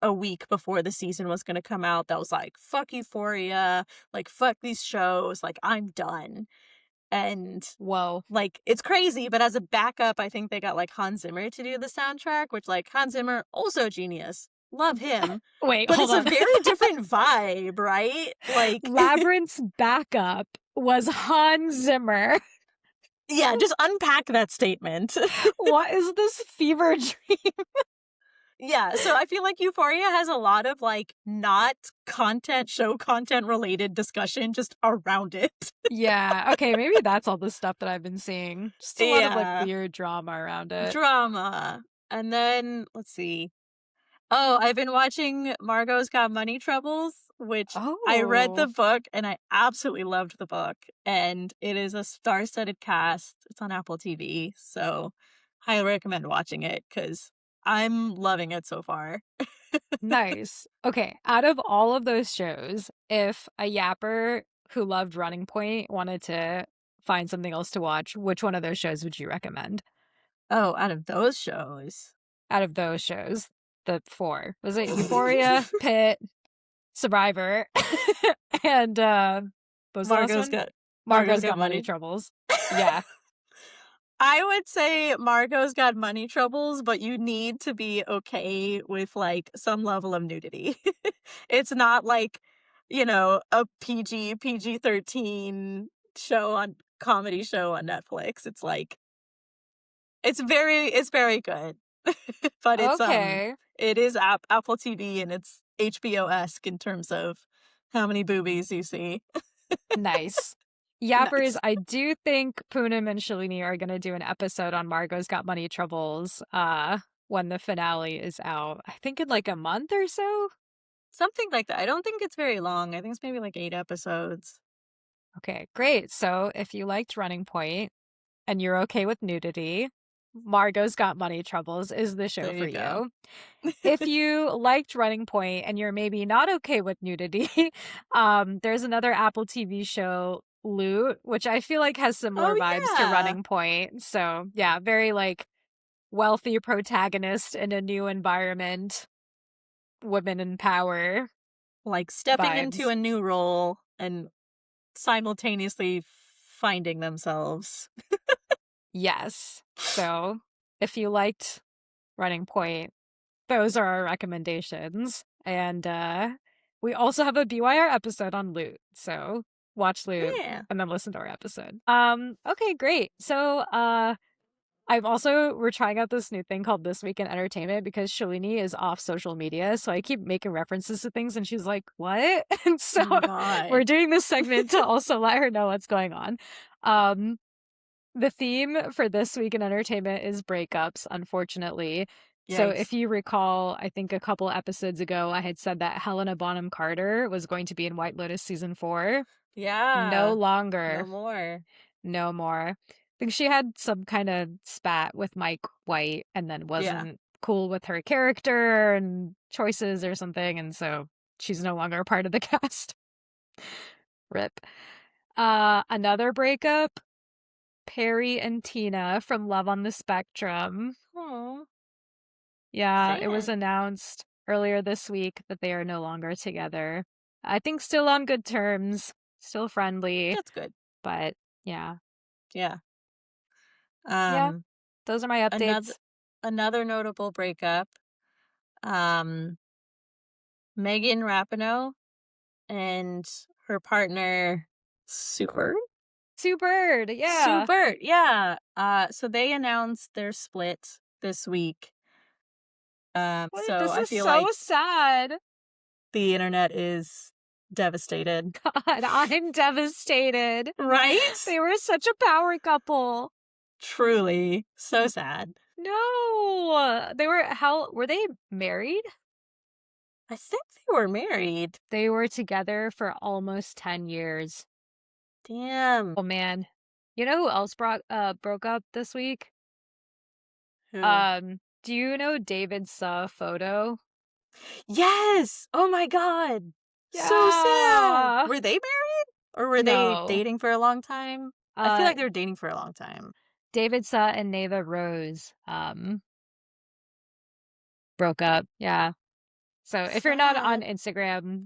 Speaker 2: a week before the season was gonna come out that was like, "Fuck Euphoria, like, fuck these shows, like, I'm done." And,
Speaker 1: Whoa.
Speaker 2: like, it's crazy, but as a backup, I think they got, like, Hans Zimmer to do the soundtrack, which, like, Hans Zimmer, also genius, love him,
Speaker 1: Wait,
Speaker 2: but
Speaker 1: hold
Speaker 2: it's a
Speaker 1: on.
Speaker 2: very different vibe, right? Like
Speaker 1: Labyrinth's backup was Hans Zimmer.
Speaker 2: yeah, just unpack that statement.
Speaker 1: What is this fever dream?
Speaker 2: Yeah, so I feel like Euphoria has a lot of, like, not show content related discussion just around it.
Speaker 1: Yeah, okay, maybe that's all the stuff that I've been seeing. Just a lot of like
Speaker 2: Yeah.
Speaker 1: weird drama around it.
Speaker 2: Drama. And then, let's see. Oh, I've been watching Margot's Got Money Troubles, which I read the
Speaker 1: Oh,
Speaker 2: book and I absolutely loved the book. And it is a star-studded cast. It's on Apple TV, so highly recommend watching it because I'm loving it so far.
Speaker 1: nice. Okay, out of all of those shows, if a yapper who loved Running Point wanted to find something else to watch, which one of those shows would you recommend?
Speaker 2: Oh, out of those shows.
Speaker 1: Out of those shows, the four. Was it Euphoria, Pit, Survivor, and what was the last
Speaker 2: Margot's
Speaker 1: one?
Speaker 2: got
Speaker 1: Margot's
Speaker 2: Got
Speaker 1: Got Money
Speaker 2: Money.
Speaker 1: Troubles. Yeah.
Speaker 2: I would say Margot's Got Money Troubles, but you need to be okay with, like, some level of nudity. It's not like, a PG-13 comedy show on Netflix. It's like It's very good. But
Speaker 1: Okay.
Speaker 2: it is Apple TV, and it's HBO-esque in terms of how many boobies you see.
Speaker 1: Nice. Yappers,
Speaker 2: Nice.
Speaker 1: I do think Poonim and Shalini are going to do an episode on Margot's Got Money Troubles when the finale is out. I think in like a month or so.
Speaker 2: Something like that. I don't think it's very long. I think it's maybe like 8 episodes.
Speaker 1: Okay, great. So if you liked Running Point and you're okay with nudity, Margot's Got Money Troubles is the show
Speaker 2: There
Speaker 1: for
Speaker 2: you go.
Speaker 1: you. If you liked Running Point and you're maybe not okay with nudity, there's another Apple TV show, Loot, which I feel like has similar
Speaker 2: Oh,
Speaker 1: vibes to
Speaker 2: yeah.
Speaker 1: Running Point. So yeah, very like wealthy protagonist in a new environment, women in power
Speaker 2: Like stepping into
Speaker 1: vibes.
Speaker 2: a new role and simultaneously finding themselves.
Speaker 1: Yes. So if you liked Running Point, those are our recommendations. And we also have a BYR episode on Loot. So watch Loot
Speaker 2: Yeah.
Speaker 1: and then listen to our episode. Okay, great. So we're trying out this new thing called This Week in Entertainment because Shalini is off social media. So I keep making references to things and she's like, what? And so
Speaker 2: Oh my God.
Speaker 1: we're doing this segment to also let her know what's going on. The theme for This Week in Entertainment is breakups, unfortunately. So
Speaker 2: Yikes.
Speaker 1: if you recall, I think a couple episodes ago, I had said that Helena Bonham Carter was going to be in White Lotus season 4.
Speaker 2: Yeah.
Speaker 1: No
Speaker 2: No
Speaker 1: longer.
Speaker 2: more.
Speaker 1: No more. I think she had some kind of spat with Mike White and then wasn't cool with her character and choices or something. And so she's no longer a part of the cast. Rip. Another breakup. Perry and Tina from Love on the Spectrum.
Speaker 2: Aw.
Speaker 1: Yeah, it was
Speaker 2: Sad.
Speaker 1: announced earlier this week that they are no longer together. I think still on good terms, still friendly,
Speaker 2: That's good.
Speaker 1: but yeah.
Speaker 2: Yeah.
Speaker 1: Yeah, those are my updates.
Speaker 2: Another notable breakup. Megan Rapinoe and her partner Sue Bird.
Speaker 1: Sue Bird, yeah.
Speaker 2: Sue Bird, yeah. So they announced their split this week. So
Speaker 1: This
Speaker 2: I
Speaker 1: is
Speaker 2: feel
Speaker 1: so
Speaker 2: like
Speaker 1: sad.
Speaker 2: the internet is devastated.
Speaker 1: God, I'm devastated.
Speaker 2: Right?
Speaker 1: They were such a power couple.
Speaker 2: Truly. So sad.
Speaker 1: No, were they married?
Speaker 2: I think they were married.
Speaker 1: They were together for almost 10 years.
Speaker 2: Damn.
Speaker 1: Oh man. You know who else broke up this week?
Speaker 2: Who?
Speaker 1: Do you know David Suh Photo?
Speaker 2: Yes! Oh my God!
Speaker 1: Yeah.
Speaker 2: So sad! Were they married? Or were they
Speaker 1: No.
Speaker 2: dating for a long time? I feel like they were dating for a long time.
Speaker 1: David Suh and Neva Rose broke up. Yeah. So if you're not on Instagram,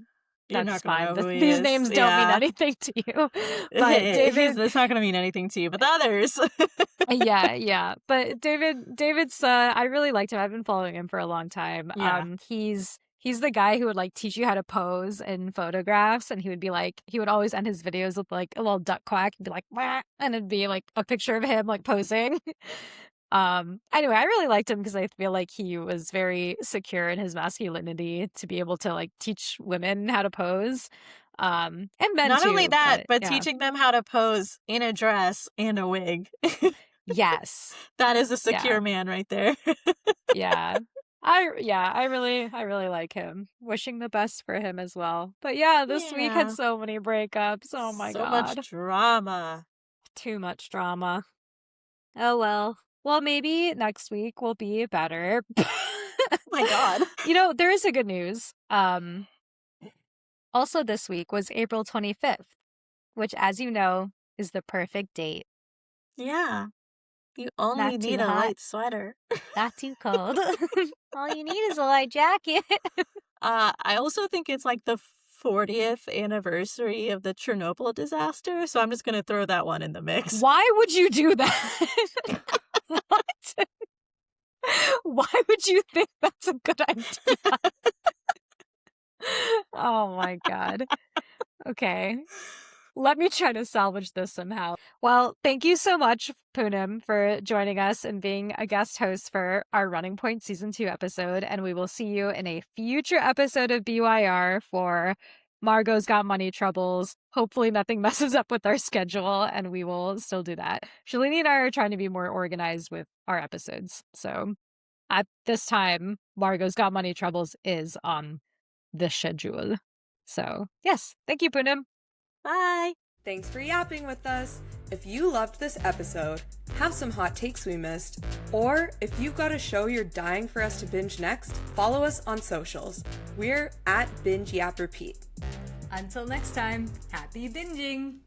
Speaker 2: You're
Speaker 1: that's
Speaker 2: not gonna
Speaker 1: fine.
Speaker 2: know who he
Speaker 1: These
Speaker 2: is.
Speaker 1: names don't mean anything to you. But David,
Speaker 2: it's not gonna mean anything to you, but the others.
Speaker 1: yeah. But David Suh, I really liked him. I've been following him for a long time.
Speaker 2: Yeah.
Speaker 1: He's the guy who would like teach you how to pose in photographs, and he would always end his videos with like a little duck quack and be like, wah, and it'd be like a picture of him like posing. Anyway, I really liked him because I feel like he was very secure in his masculinity to be able to like teach women how to pose. And men
Speaker 2: Not
Speaker 1: too,
Speaker 2: only that, but
Speaker 1: yeah.
Speaker 2: teaching them how to pose in a dress and a wig.
Speaker 1: Yes.
Speaker 2: That is a secure man right there.
Speaker 1: Yeah. I really like him. Wishing the best for him as well. But yeah, this week had so many breakups. Oh my God.
Speaker 2: So much drama.
Speaker 1: Too much drama. Oh well. Well, maybe next week will be better.
Speaker 2: Oh my God.
Speaker 1: You know, there is a good news. Also this week was April 25th, which, as you know, is the perfect date.
Speaker 2: Yeah. You only need a light sweater.
Speaker 1: Not too cold. All you need is a light jacket.
Speaker 2: I also think it's like the 40th anniversary of the Chernobyl disaster, so I'm just going to throw that one in the mix.
Speaker 1: Why would you do that? What? Why would you think that's a good idea? Oh my God. Okay. Let me try to salvage this somehow. Well, thank you so much, Poonim, for joining us and being a guest host for our Running Point Season 2 episode. And we will see you in a future episode of BYR for Margot's Got Money Troubles. Hopefully nothing messes up with our schedule, and we will still do that. Shalini and I are trying to be more organized with our episodes. So at this time, Margot's Got Money Troubles is on the schedule. So yes, thank you, Poonim.
Speaker 2: Bye.
Speaker 3: Thanks for yapping with us. If you loved this episode, have some hot takes we missed, or if you've got a show you're dying for us to binge next, follow us on socials. We're at bingeyaprepeat.
Speaker 4: Until next time, happy binging!